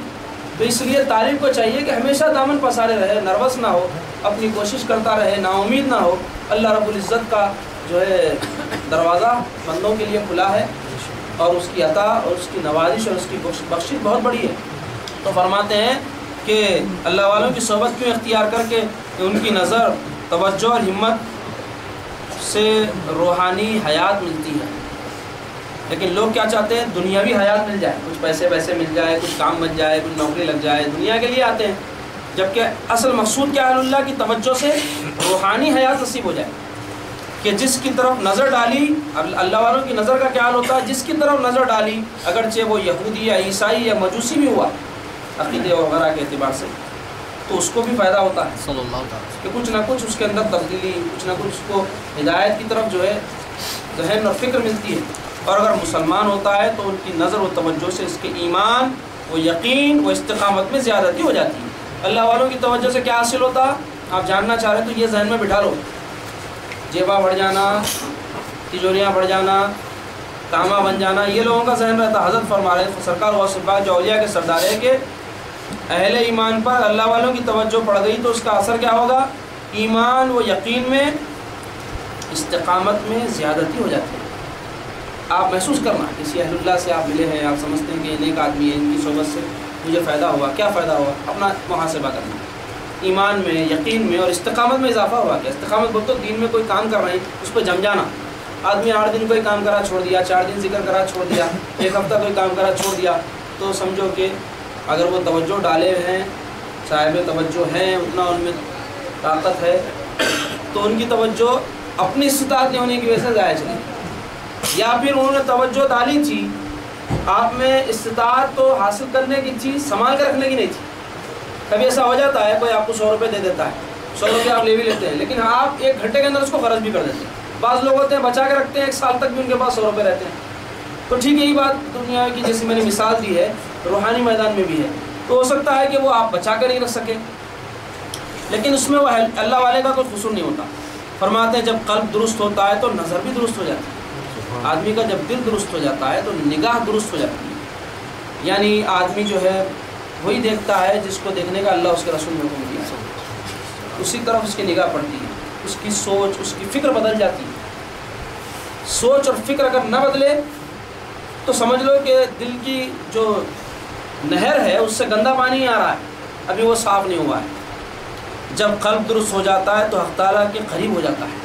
تو اس لیے طالب کو چاہیے کہ ہمیشہ دامن پسارے رہے، نروس نہ ہو، اپنی کوشش کرتا رہے، نا امید نہ ہو. اللہ رب العزت کا جو ہے دروازہ بندوں کے لیے کھلا ہے اور اس کی عطا اور اس کی نوازش اور اس کی بخشش بہت بڑی ہے. تو فرماتے ہیں کہ اللہ والوں کی صحبت کیوں اختیار کر کے کہ ان کی نظر، توجہ اور ہمت سے روحانی حیات ملتی ہے. لیکن لوگ کیا چاہتے ہیں؟ دنیاوی حیات مل جائے، کچھ پیسے مل جائے، کچھ کام بن جائے، کچھ نوکری لگ جائے، دنیا کے لیے آتے ہیں. جبکہ اصل مقصود کیا ہے؟ اللہ کی توجہ سے روحانی حیات نصیب ہو جائے کہ جس کی طرف نظر ڈالی. اللہ والوں کی نظر کا کیا حال ہوتا ہے؟ جس کی طرف نظر ڈالی، اگرچہ وہ یہودی یا عیسائی یا مجوسی بھی ہوا عقیدے وغیرہ کے اعتبار سے، تو اس کو بھی فائدہ ہوتا ہے کہ کچھ نہ کچھ اس کے اندر تبدیلی، کچھ نہ کچھ اس کو ہدایت کی طرف جو ہے ذہن اور فکر ملتی ہے. اور اگر مسلمان ہوتا ہے تو ان کی نظر و توجہ سے اس کے ایمان، وہ یقین، وہ استقامت میں زیادتی ہو جاتی ہے. اللہ والوں کی توجہ سے کیا حاصل ہوتا؟ آپ جاننا چاہ رہے ہیں تو یہ ذہن میں بٹھا لو. جیبا بڑھ جانا، تجوریاں بڑھ جانا، کاما بن جانا، یہ لوگوں کا ذہن رہتا. حضرت فرما رہے ہیں سرکار غوث پاک جو اولیاء کے سردار ہے کہ اہل ایمان پر اللہ والوں کی توجہ پڑ گئی تو اس کا اثر کیا ہوگا؟ ایمان و یقین میں، استقامت میں زیادتی ہو جاتی ہے. آپ محسوس کرنا، کسی اہل اللہ سے آپ ملے ہیں، آپ سمجھتے ہیں کہ یہ نیک آدمی ہے، ان کی صحبت سے مجھے فائدہ ہوا. کیا فائدہ ہوا؟ اپنا محاسبہ کرنا. ایمان میں، یقین میں اور استقامت میں اضافہ ہوا. کہ استقامت بول تو دین میں کوئی کام کر رہے ہیں اس پہ جم جانا. آدمی 8 دن کوئی کام کرا چھوڑ دیا، 4 دن ذکر کرا چھوڑ دیا، 1 ہفتہ کوئی کام کرا چھوڑ دیا، تو سمجھو کہ اگر وہ توجہ ڈالے ہیں، صاحب توجہ ہیں، اتنا ان میں طاقت ہے، تو ان کی توجہ اپنی استطاعت نہیں ہونے کی وجہ سے ضائع چلی. یا پھر انہوں نے توجہ ڈالی تھی، آپ میں استطاعت تو حاصل کرنے کی چیز سنبھال کر رکھنے کی نہیں تھی. کبھی ایسا ہو جاتا ہے کوئی آپ کو 100 روپے دے دیتا ہے، 100 روپے آپ لے بھی لیتے ہیں، لیکن آپ 1 گھنٹے کے اندر اس کو خرچ بھی کر دیتے ہیں. بعض لوگ ہوتے ہیں بچا کے رکھتے ہیں، 1 سال تک بھی ان کے پاس 100 روپے رہتے ہیں. تو ٹھیک یہی بات دنیا کی جیسے میں نے مثال دی ہے روحانی میدان میں بھی ہے. تو ہو سکتا ہے کہ وہ آپ بچا کے نہیں رکھ سکے، لیکن اس میں وہ اللہ والے کا کوئی قصور نہیں ہوتا. فرماتے ہیں جب قلب درست ہوتا ہے تو نظر بھی درست ہو جاتی ہے. آدمی کا جب دل درست ہو جاتا ہے تو نگاہ درست ہو جاتی ہے. یعنی آدمی جو ہے وہی دیکھتا ہے جس کو دیکھنے کا اللہ اس کے رسول نے حکم دیا ہے، اسی طرف اس کی نگاہ پڑتی ہے. اس کی سوچ، اس کی فکر بدل جاتی ہے. سوچ اور فکر اگر نہ بدلے تو سمجھ لو کہ دل کی جو نہر ہے اس سے گندا پانی آ رہا ہے، ابھی وہ صاف نہیں ہوا ہے. جب قلب درست ہو جاتا ہے تو حق تعالیٰ کے قریب ہو جاتا ہے،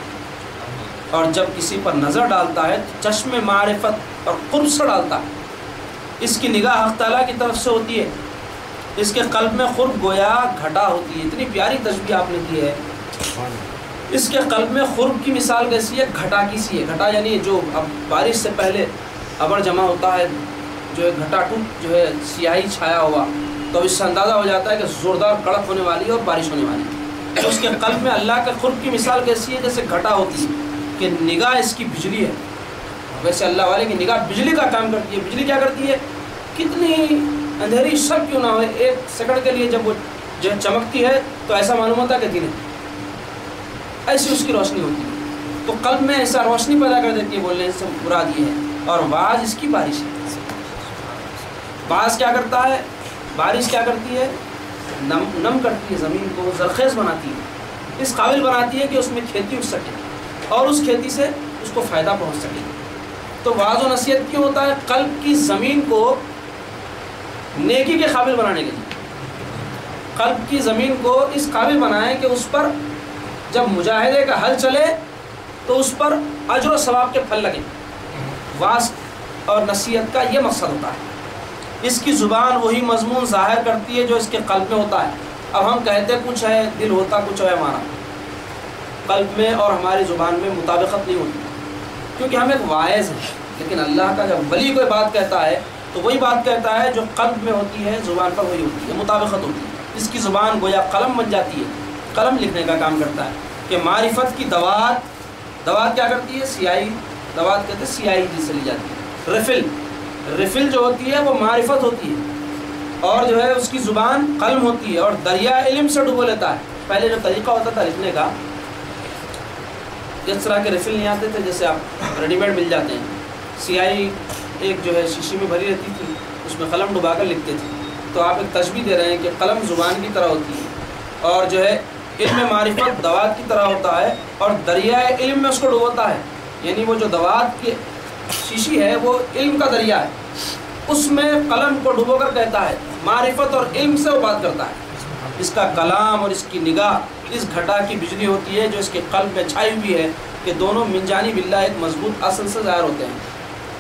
اور جب کسی پر نظر ڈالتا ہے تو چشم معرفت اور قرب سے ڈالتا ہے. اس کی نگاہ حق تعالیٰ کی طرف سے ہوتی ہے، اس کے قلب میں قرب گویا گھٹا ہوتی ہے. اتنی پیاری تشبیہ آپ نے دی ہے اس کے قلب میں خرب کی مثال کیسی ہے؟ گھٹا کی سی ہے. گھٹا یعنی جو اب بارش سے پہلے ابر جمع ہوتا ہے، جو ہے گھٹا ٹوٹ جو ہے سیاہی چھایا ہوا، تو اس سے اندازہ ہو جاتا ہے کہ زوردار کڑک ہونے والی ہے اور بارش ہونے والی ہے. تو اس کے قلب میں اللہ کے قرب کی مثال کیسی ہے؟ جیسے گھٹا ہوتی ہے کہ نگاہ اس کی بجلی ہے. ویسے اللہ والے کی نگاہ بجلی کا کام کرتی ہے. بجلی کیا کرتی ہے؟ کتنی اندھیری شب کیوں نہ ہو، ایک سیکنڈ کے لیے جب وہ جو چمکتی ہے تو ایسا معلوم ہوتا ہے کہ دن ہے، ایسی اس کی روشنی ہوتی ہے. تو قلب میں ایسا روشنی پیدا کر دیتی ہے. بولنے سے مراد یہ ہے. اور بعض اس کی بارش ہے. بعض کیا کرتا ہے؟ بارش کیا کرتی ہے؟ نم کرتی ہے، زمین کو زرخیز بناتی ہے، اس قابل بناتی ہے کہ اس میں کھیتی اٹھ سکے اور اس کھیتی سے اس کو فائدہ پہنچ سکے. تو وعظ و نصیحت کیوں ہوتا ہے؟ قلب کی زمین کو نیکی کے قابل بنانے کے لیے. قلب کی زمین کو اس قابل بنائیں کہ اس پر جب مجاہدے کا حل چلے تو اس پر اجر و ثواب کے پھل لگیں. وعظ اور نصیحت کا یہ مقصد ہوتا ہے. اس کی زبان وہی مضمون ظاہر کرتی ہے جو اس کے قلب میں ہوتا ہے. اب ہم کہتے کچھ ہے، دل ہوتا کچھ ہے. ہمارا قلب میں اور ہماری زبان میں مطابقت نہیں ہوتی، کیونکہ ہم ایک واعظ ہیں. لیکن اللہ کا جب ولی کوئی بات کہتا ہے تو وہی بات کہتا ہے جو قلب میں ہوتی ہے، زبان پر وہی ہوتی ہے، مطابقت ہوتی ہے. اس کی زبان گویا قلم بن جاتی ہے، قلم لکھنے کا کام کرتا ہے. کہ معرفت کی دوات کیا کرتی ہے؟ سیاہی. دوات کہتے ہیں سیاہی جس سے لی جاتی ہے. رفل جو ہوتی ہے وہ معرفت ہوتی ہے، اور جو ہے اس کی زبان قلم ہوتی ہے، اور دریا علم سے ڈبو لیتا ہے. پہلے جو طریقہ ہوتا تھا لکھنے کا، اس طرح کے رفل نہیں آتے تھے جیسے آپ ریڈی میڈ مل جاتے ہیں. سیاہی ایک جو ہے شیشی میں بھری رہتی تھی، اس میں قلم ڈبا کر لکھتے تھے. تو آپ ایک تشبیہ دے رہے ہیں کہ قلم زبان کی طرح ہوتی ہے، اور جو ہے علم معرفت دوات کی طرح ہوتا ہے، اور دریائے علم میں اس کو ڈبوتا ہے. یعنی وہ جو دوات کی شیشی ہے وہ علم کا دریا ہے، اس میں قلم کو ڈبو کر کہتا ہے. معرفت اور علم سے وہ بات کرتا ہے. اس کا کلام اور اس کی نگاہ اس گھٹا کی بجلی ہوتی ہے جو اس کے قلب میں چھائی ہوئی ہے، کہ دونوں من جانب اللہ ایک مضبوط اصل سے ظاہر ہوتے ہیں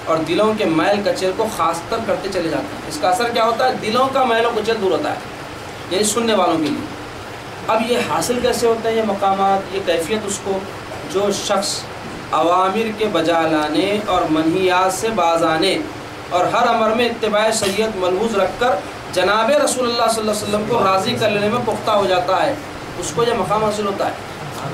اور دلوں کے میل کچیل کو خاص تر کرتے چلے جاتے ہیں. اس کا اثر کیا ہوتا ہے؟ دلوں کا میل و کچیل دور ہوتا ہے، یعنی سننے والوں کے لیے. اب یہ حاصل کیسے ہوتے ہیں یہ مقامات، یہ کیفیت؟ اس کو جو شخص اوامر کے بجا لانے اور منہیات سے باز آنے اور ہر امر میں اتباع شریعت ملحوظ رکھ کر جناب رسول اللہ صلی اللہ علیہ وسلم کو راضی کر لینے میں پختہ ہو جاتا ہے، اس کو یہ مقام حاصل ہوتا ہے.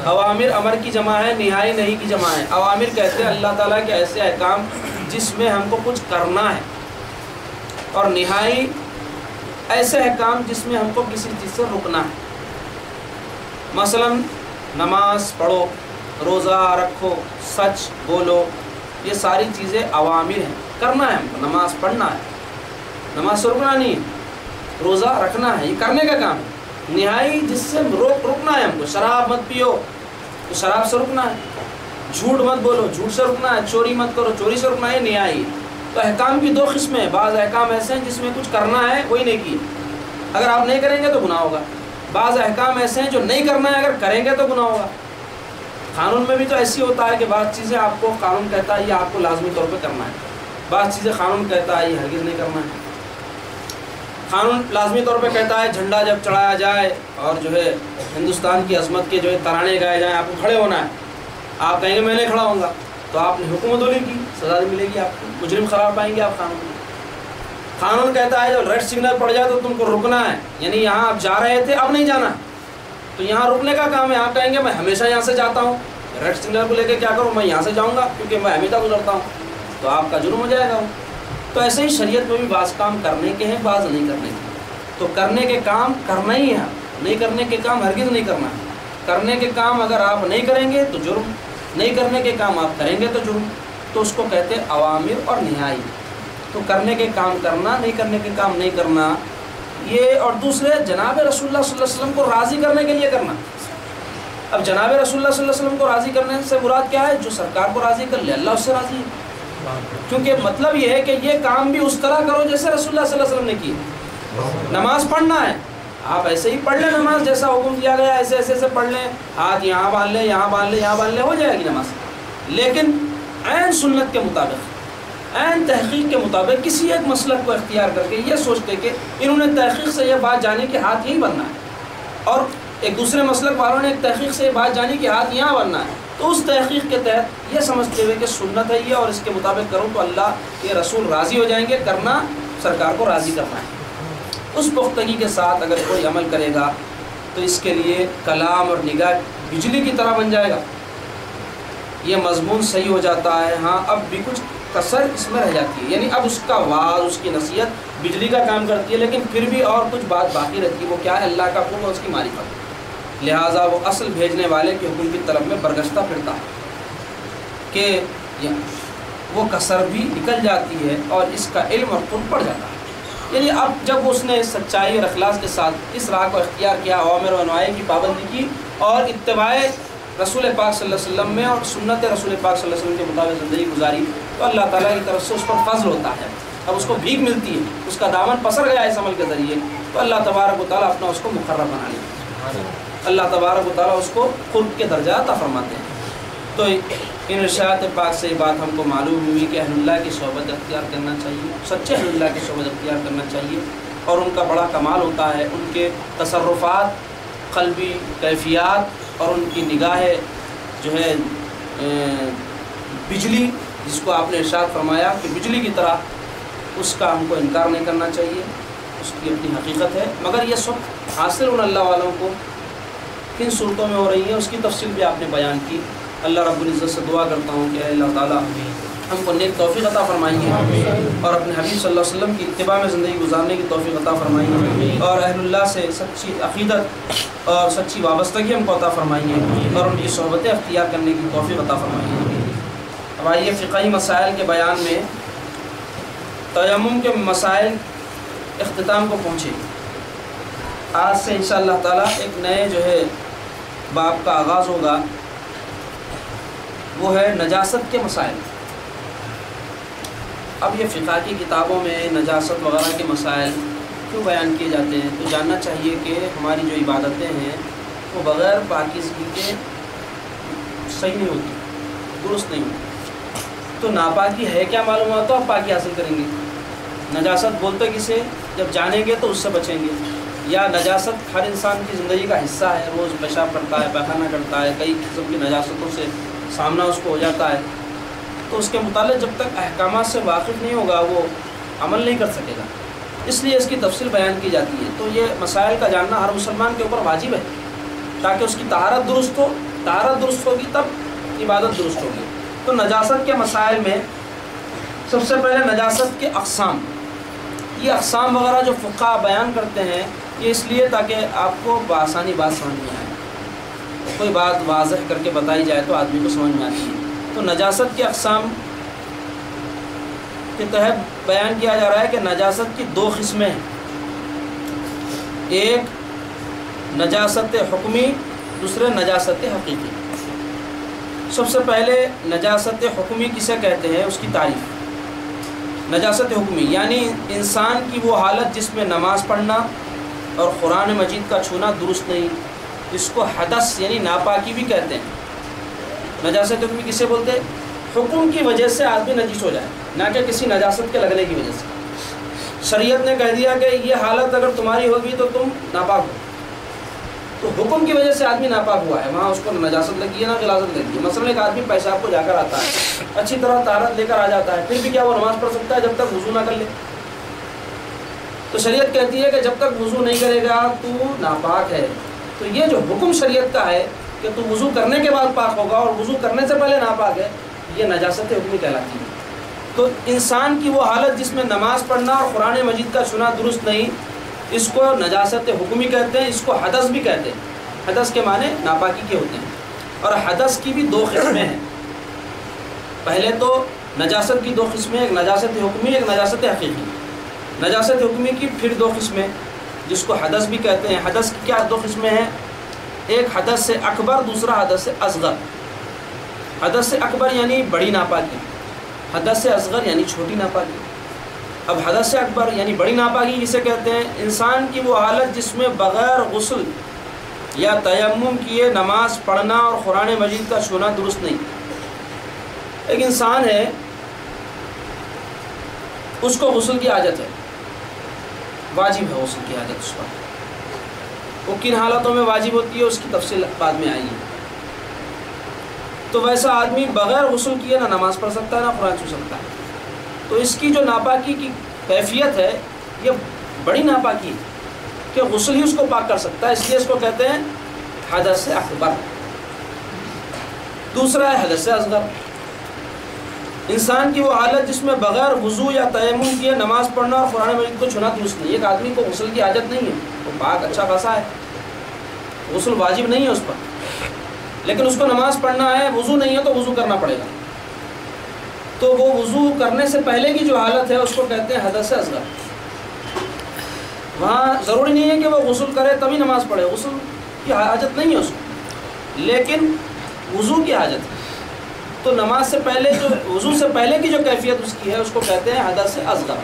اوامر امر کی جمع ہے، نہائی نہیں کی جمع ہے. اوامر کہتے ہیں اللہ تعالیٰ کے ایسے احکام جس میں ہم کو کچھ کرنا ہے، اور نہائی ایسے احکام جس میں ہم کو کسی چیز سے رکنا ہے. مثلا نماز پڑھو، روزہ رکھو، سچ بولو، یہ ساری چیزیں اوامر ہیں، کرنا ہے ہم کو. نماز پڑھنا ہے، نماز سے رکنا نہیں ہے، روزہ رکھنا ہے، یہ کرنے کا کام ہے. نہائی جس سے رکنا ہے ہم کو. شراب مت پیو تو شراب سے رکنا ہے، جھوٹ مت بولو، جھوٹ سے رکنا ہے، چوری مت کرو، چوری سے رکنا ہے. نہائی تو احکام کی دو قسمیں ہیں. بعض احکام ایسے ہیں جس میں کچھ کرنا ہے، وہی نیکی ہے، اگر آپ نہیں کریں گے تو گناہ ہوگا. بعض احکام ایسے ہیں جو نہیں کرنا ہے، اگر کریں گے تو گناہ ہوگا. قانون میں بھی تو ایسی ہوتا ہے کہ بعض چیزیں آپ کو قانون کہتا ہے یہ آپ کو لازمی طور پہ کرنا ہے، بعض چیزیں قانون کہتا ہے یہ ہرگز نہیں کرنا ہے. قانون لازمی طور پہ کہتا ہے جھنڈا جب چڑھایا جائے اور جو ہے ہندوستان کی عظمت کے جو ہے ترانے گائے جائیں، آپ کو کھڑے ہونا ہے. آپ کہیں گے میں نہیں کھڑا ہوں گا تو آپ نے حکومت ہونے کی سزا ملے گی، آپ کو مجرم قرار پائیں گے آپ. قانون کہتا ہے جب ریڈ سگنل پڑ جائے تو تم کو رکنا ہے، یعنی یہاں آپ جا رہے تھے اب نہیں جانا، تو یہاں رکنے کا کام ہے. آپ کہیں گے میں ہمیشہ یہاں سے جاتا ہوں، ریڈ سگنل کو لے کے کیا کروں، میں یہاں سے جاؤں گا کیونکہ میں ہمیشہ گزرتا ہوں، تو آپ کا جرم ہو جائے گا. تو ایسے ہی شریعت میں بھی بعض کام کرنے کے ہیں، بعض نہیں کرنے کے. تو کرنے کے کام کرنا ہی ہے، نہیں کرنے کے کام ہرگز نہیں کرنا ہے. کرنے کے کام اگر آپ نہیں کریں گے تو جرم، نہیں کرنے کے کام آپ کریں گے تو جرم. تو اس کو کہتے ہیں اوامر اور نہائی. تو کرنے کے کام کرنا، نہیں کرنے کے کام نہیں کرنا، یہ. اور دوسرے جناب رسول اللہ صلی اللہ علیہ وسلم کو راضی کرنے کے لیے کرنا. اب جناب رسول اللہ صلی اللہ علیہ وسلم کو راضی کرنے سے مراد کیا ہے؟ جو سرکار کو راضی کر لے، اللہ اس سے راضی ہے. کیونکہ مطلب یہ ہے کہ یہ کام بھی اس طرح کرو جیسے رسول اللہ صلی اللہ علیہ وسلم نے کی. نماز پڑھنا ہے، آپ ایسے ہی پڑھ لیں، نماز جیسا حکم دیا گیا ایسے ایسے پڑھ لیں، ہاتھ یہاں باندھ لیں، یہاں باندھ لیں، یہاں باندھ لیں، ہو جائے گی نماز. لیکن عین سنت کے مطابق، عین تحقیق کے مطابق کسی ایک مسلک کو اختیار کر کے یہ سوچتے کہ انہوں نے تحقیق سے یہ بات جانی کہ ہاتھ یہی بننا ہے، اور ایک دوسرے مسلک والوں نے ایک تحقیق سے یہ بات جانی کہ ہاتھ یہاں بننا ہے، تو اس تحقیق کے تحت یہ سمجھتے ہوئے کہ سنت ہے یہ اور اس کے مطابق کروں تو اللہ کے رسول راضی ہو جائیں گے، کرنا سرکار کو راضی کرنا ہے، اس پختگی کے ساتھ اگر کوئی عمل کرے گا تو اس کے لیے کلام اور نگاہ بجلی کی طرح بن جائے گا، یہ مضمون صحیح ہو جاتا ہے۔ ہاں اب بھی کچھ کسر اس میں رہ جاتی ہے، یعنی اب اس کا واز، اس کی نصیحت بجلی کا کام کرتی ہے، لیکن پھر بھی اور کچھ بات باقی رہتی ہے، وہ کیا ہے؟ اللہ کا حکم اور اس کی معرفت، لہٰذا وہ اصل بھیجنے والے کے حکم کی طرف میں برگشتہ پھرتا ہے کہ وہ کسر بھی نکل جاتی ہے اور اس کا علم اور قرب پڑ جاتا ہے۔ یعنی اب جب اس نے سچائی اور اخلاص کے ساتھ اس راہ کو اختیار کیا، اوامر و نواہی کی پابندی کی اور اتباع رسول پاک صلی اللہ علیہ وسلم میں اور سنت رسول پاک صلی اللہ علیہ وسلم کے مطابق زندگی گزاری، تو اللہ تعالیٰ کی طرف سے اس پر فضل ہوتا ہے، اب اس کو بھیک ملتی ہے، اس کا دامن پسر گیا اس عمل کے ذریعے، تو اللہ تبارک و تعالیٰ اپنا اس کو مقرب بنا لیتا ہے، اللہ تبارک و تعالیٰ اس کو قرب کے درجہ عطا فرماتے ہیں۔ تو ان ارشاد پاک سے یہ بات ہم کو معلوم ہوئی کہ اہل اللہ کی صحبت اختیار کرنا چاہیے، سچے اہل اللہ کی صحبت اختیار کرنا چاہیے، اور ان کا بڑا کمال ہوتا ہے ان کے تصرفات، قلبی کیفیات اور ان کی نگاہیں جو ہے بجلی، جس کو آپ نے ارشاد فرمایا کہ بجلی کی طرح، اس کا ہم کو انکار نہیں کرنا چاہیے، اس کی اپنی حقیقت ہے، مگر یہ سب حاصل ان اللہ والوں کو کن صورتوں میں ہو رہی ہیں اس کی تفصیل بھی آپ نے بیان کی۔ اللہ رب العزت سے دعا کرتا ہوں کہ اللہ تعالیٰ ہم کو نیک توفیق عطا فرمائیے اور اپنے حبیب صلی اللہ علیہ وسلم کی اتباع میں زندگی گزارنے کی توفیق عطا فرمائیے، اور اہل اللہ سے سچی عقیدت اور سچی وابستگی ہم کو عطا فرمائیے اور ان کی صحبتیں اختیار کرنے کی توفیق عطا فرمائیے۔ اب آئیے فقہی مسائل کے بیان میں تیمم کے مسائل اختتام کو پہنچے۔ آج سے انشاءاللہ تعالیٰ ایک نئے جو ہے باب کا آغاز ہوگا، وہ ہے نجاست کے مسائل۔ اب یہ فقہ کی کتابوں میں نجاست وغیرہ کے مسائل کیوں بیان کیے جاتے ہیں؟ تو جاننا چاہیے کہ ہماری جو عبادتیں ہیں وہ بغیر پاکیزگی کے صحیح نہیں ہوتی، درست نہیں ہوتی۔ تو ناپاکی ہے کیا معلوم ہوا تو آپ پاکی حاصل کریں گے۔ نجاست بولتے کسے؟ جب جانیں گے تو اس سے بچیں گے۔ یا نجاست ہر انسان کی زندگی کا حصہ ہے، روز پیشاب کرتا ہے، پیخانہ کرتا ہے، کئی قسم کی نجاستوں سے سامنا اس کو ہو جاتا ہے، تو اس کے متعلق جب تک احکامات سے واقف نہیں ہوگا وہ عمل نہیں کر سکے گا، اس لیے اس کی تفصیل بیان کی جاتی ہے۔ تو یہ مسائل کا جاننا ہر مسلمان کے اوپر واجب ہے تاکہ اس کی طہارت درست ہو، طہارت درست ہوگی تب عبادت درست ہوگی۔ تو نجاست کے مسائل میں سب سے پہلے نجاست کے اقسام، یہ اقسام وغیرہ جو فقہاء بیان کرتے ہیں یہ اس لیے تاکہ آپ کو بآسانی بات سمجھ میں آئے، کوئی بات واضح کر کے بتائی جائے تو آدمی کو سمجھ میں آتی ہے۔ تو نجاست کے اقسام کے تحت بیان کیا جا رہا ہے کہ نجاست کی دو قسمیں ہیں، ایک نجاست حکمی، دوسرے نجاست حقیقی۔ سب سے پہلے نجاست حکمی کسے کہتے ہیں اس کی تعریف۔ نجاست حکمی یعنی انسان کی وہ حالت جس میں نماز پڑھنا اور قرآن مجید کا چھونا درست نہیں، اس کو حدث یعنی ناپاکی بھی کہتے ہیں۔ نجاست حکمی کسے بولتے ہیں؟ حکم کی وجہ سے آدمی نجس ہو جائے، نہ کہ کسی نجاست کے لگنے کی وجہ سے۔ شریعت نے کہہ دیا کہ یہ حالت اگر تمہاری ہوگی تو تم ناپاک ہو، تو حکم کی وجہ سے آدمی ناپاک ہوا ہے، وہاں اس کو نجاست لگی ہے نہ غلاظت لگی ہے۔ مثلا ایک آدمی پیشاب کو جا کر آتا ہے، اچھی طرح طہارت لے کر آ جاتا ہے، پھر بھی کیا وہ نماز پڑھ سکتا ہے جب تک وضو نہ کر لے؟ تو شریعت کہتی ہے کہ جب تک وضو نہیں کرے گا تو ناپاک ہے۔ تو یہ جو حکم شریعت کا ہے کہ تو وضو کرنے کے بعد پاک ہوگا اور وضو کرنے سے پہلے ناپاک ہے، یہ نجاست حکمی کہلاتی ہے۔ تو انسان کی وہ حالت جس میں نماز پڑھنا اور قرآن مجید کا چھونا درست نہیں، اس کو نجاست حکمی کہتے ہیں، اس کو حدث بھی کہتے ہیں۔ حدث کے معنی ناپاکی کے ہوتے ہیں، اور حدث کی بھی دو قسمیں ہیں۔ پہلے تو نجاست کی دو قسمیں، ایک نجاست حکمی، ایک نجاست حقیقی۔ نجاست حکمی کی پھر دو قسمیں جس کو حدث بھی کہتے ہیں۔ حدث کی کیا دو قسمیں ہیں؟ ایک حدث سے اکبر، دوسرا حدث سے اصغر۔ حدث سے اکبر یعنی بڑی ناپاکی، حدث سے اصغر یعنی چھوٹی ناپاکی۔ اب حدث سے اکبر یعنی بڑی ناپاکی کسے کہتے ہیں؟ انسان کی وہ حالت جس میں بغیر غسل یا تیمم کیے نماز پڑھنا اور قرآن مجید کا چھونا درست نہیں۔ ایک انسان ہے، اس کو غسل کی حاجت ہے، واجب ہے غسل کی حاجت اس پر، وہ کن حالتوں میں واجب ہوتی ہے اس کی تفصیل بعد میں آئی ہے۔ تو ویسا آدمی بغیر غسل کیے نہ نماز پڑھ سکتا ہے نہ قرآن چھو سکتا ہے۔ تو اس کی جو ناپاکی کی کیفیت ہے یہ بڑی ناپاکی ہے کہ غسل ہی اس کو پاک کر سکتا ہے، اس لیے اس کو کہتے ہیں حدث اکبر۔ دوسرا ہے حدث اصغر، انسان کی وہ حالت جس میں بغیر وضو یا تیمم کیے نماز پڑھنا اور قرآن مجید کو چھونا درست نہیں۔ ایک آدمی کو غسل کی حاجت نہیں ہے، وہ پاک اچھا خاصا ہے، غسل واجب نہیں ہے اس پر، لیکن اس کو نماز پڑھنا ہے، وضو نہیں ہے تو وضو کرنا پڑے گا۔ تو وہ وضو کرنے سے پہلے کی جو حالت ہے اس کو کہتے ہیں حدث اصغر۔ وہاں ضروری نہیں ہے کہ وہ غسل کرے تبھی نماز پڑھے، غسل کی حاجت نہیں ہے اس کو، لیکن وضو کی حاجت ہے۔ تو نماز سے پہلے جو وضو سے پہلے کی جو کیفیت اس کی ہے اس کو کہتے ہیں حدث اصغر۔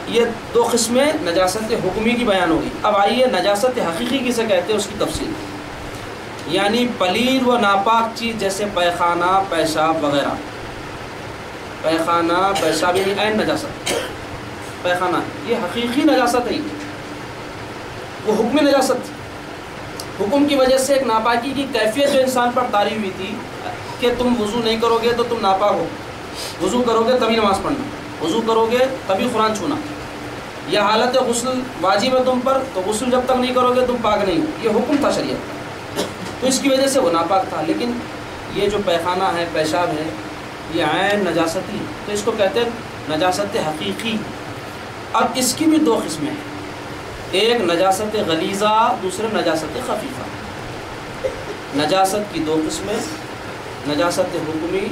یہ دو قسمیں نجاست حکمی کی بیان ہوگی۔ اب آئیے نجاست حقیقی کسے کہتے ہیں اس کی تفصیل، یعنی پلید و ناپاک چیز جیسے پیخانہ، پیشاب وغیرہ۔ پیخانہ، پیشاب یعنی عین نجاست، پیخانہ یہ حقیقی نجاست ہے، وہ حکمی نجاست۔ حکم کی وجہ سے ایک ناپاکی کی کیفیت جو انسان پر طاری ہوئی تھی کہ تم وضو نہیں کرو گے تو تم ناپاک ہو، وضو کرو گے تبھی نماز پڑھنا، وضو کرو گے تبھی قرآن چھونا، یہ حالت غسل واجب ہے تم پر، تو غسل جب تک نہیں کرو گے تم پاک نہیں ہو، یہ حکم تھا شریعت کا، تو اس کی وجہ سے وہ ناپاک تھا۔ لیکن یہ جو پیخانہ ہے، پیشاب ہے، یہ عین نجاستی، تو اس کو کہتے ہیں نجاست حقیقی۔ اب اس کی بھی دو قسمیں ہیں، ایک نجاست غلیظہ، دوسرے نجاست خفیفہ۔ نجاست کی دو قسمیں، نجاست حکمی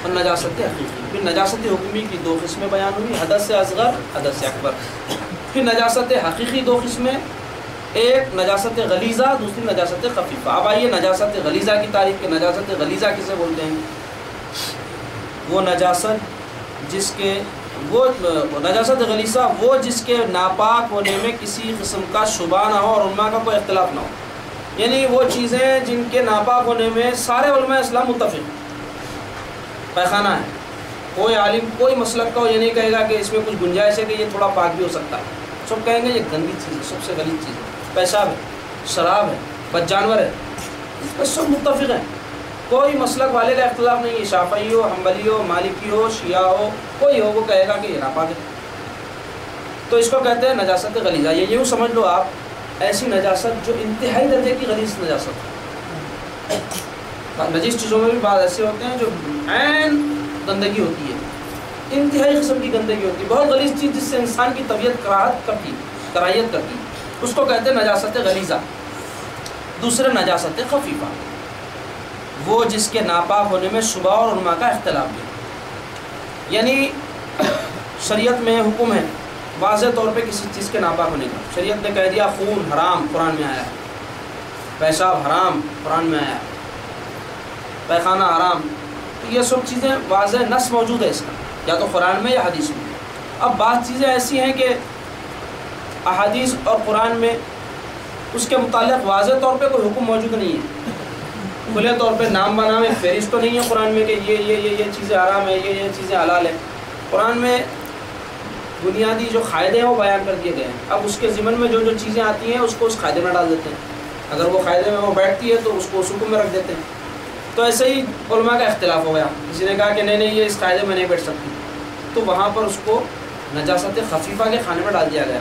اور نجاست حقیقی۔ پھر نجاست حکمی کی دو قسمیں بیان ہوئی، حدث اصغر، حدث اکبر۔ پھر نجاست حقیقی دو قسمیں، ایک نجاست غلیظہ، دوسری نجاست خفیفہ۔ اب آئیے نجاست غلیظہ کی تعریف کہ نجاست غلیظہ کسے بولتے ہیں؟ وہ نجاست جس کے نجاست غلیظہ وہ جس کے ناپاک ہونے میں کسی قسم کا شبہ نہ ہو اور علماء کا کوئی اختلاف نہ ہو، یعنی وہ چیزیں جن کے ناپاک ہونے میں سارے علماء اسلام متفق۔ پیخانہ ہے، کوئی عالم کوئی مسلک کا ہو یہ نہیں کہے گا کہ اس میں کچھ گنجائش ہے کہ یہ تھوڑا پاک بھی ہو سکتا ہے، سب کہیں گے یہ گندی چیز ہے، سب سے غلیظ چیز ہے۔ پیشاب ہے، شراب ہے، بد جانور ہے، اس پر سب متفق ہیں، کوئی مسلک والے کا اختلاف نہیں ہے، شافعی ہو، حنبلی ہو، مالکی ہو، شیعہ ہو، کوئی ہو وہ کہے گا کہ یہ ناپاک ہے۔ تو اس کو کہتے ہیں نجاست غلیظہ۔ یہ یوں سمجھ لو آپ، ایسی نجاست جو انتہائی درجے کی غلیظ نجاست ہے۔ نجیس چیزوں میں بھی بعض ایسے ہوتے ہیں جو عین گندگی ہوتی ہے، انتہائی قسم کی گندگی ہوتی ہے، بہت غلیظ چیز جس سے انسان کی طبیعت کراہیت کرتی، اس کو کہتے ہیں نجاست غلیظہ۔ دوسرے نجاست خفیفہ، وہ جس کے ناپاک ہونے میں شبہ اور علماء کا اختلاف ہے، یعنی شریعت میں حکم ہے واضح طور پہ کسی چیز کے ناپاک ہونے کا، شریعت نے کہہ دیا خون حرام، قرآن میں آیا ہے، پیشاب حرام، قرآن میں آیا ہے، پیخانہ حرام، تو یہ سب چیزیں واضح نص موجود ہے اس کا، یا تو قرآن میں یا حدیث میں۔ اب بعض چیزیں ایسی ہیں کہ احادیث اور قرآن میں اس کے متعلق واضح طور پہ کوئی حکم موجود نہیں ہے، کھلے طور پہ نام بنام ایک فہرست تو نہیں ہے قرآن میں کہ یہ چیزیں حرام ہے، یہ چیزیں حلال ہیں۔ قرآن میں بنیادی جو قاعدے ہیں وہ بیان کر دیے گئے ہیں، اب اس کے ضمن میں جو چیزیں آتی ہیں اس کو اس قاعدے میں ڈال دیتے ہیں، اگر وہ قاعدے میں وہ بیٹھتی ہے تو اس کو اس حکم میں رکھ دیتے ہیں۔ تو ایسے ہی علماء کا اختلاف ہو گیا، کسی نے کہا کہ نہیں یہ اس قاعدے میں نہیں بیٹھ سکتی، تو وہاں پر اس کو نجاست خفیفہ کے خانے میں ڈال دیا گیا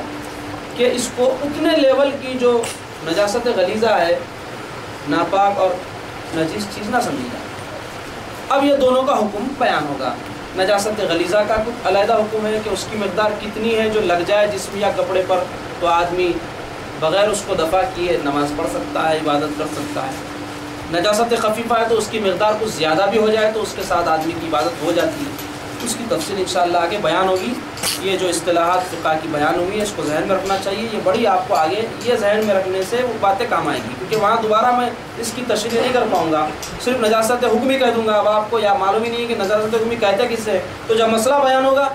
کہ اس کو اتنے لیول کی جو نجاست غلیظہ ہے، ناپاک اور نجیس چیز نہ سمجھی جائے۔ اب یہ دونوں کا حکم بیان ہوگا۔ نجاست غلیظہ کا کچھ علیحدہ حکم ہے کہ اس کی مقدار کتنی ہے، جو لگ جائے جسم یا کپڑے پر تو آدمی بغیر اس کو دفع کیے نماز پڑھ سکتا ہے، عبادت کر سکتا ہے۔ نجاست خفیفہ ہے تو اس کی مقدار کچھ زیادہ بھی ہو جائے تو اس کے ساتھ آدمی کی عبادت ہو جاتی ہے، اس کی تفصیل انشاءاللہ آگے بیان ہوگی۔ یہ جو اصطلاحات فقہ کی بیان ہوئی ہے اس کو ذہن میں رکھنا چاہیے، یہ بڑی آپ کو آگے یہ ذہن میں رکھنے سے وہ باتیں کام آئیں گی، کیونکہ وہاں دوبارہ میں اس کی تشریح نہیں کر پاؤں گا، صرف نجاست حکمی کہہ دوں گا، اب آپ کو یا معلوم ہی نہیں ہے کہ نجاست حکمی کہتے کس سے، تو جب مسئلہ بیان ہوگا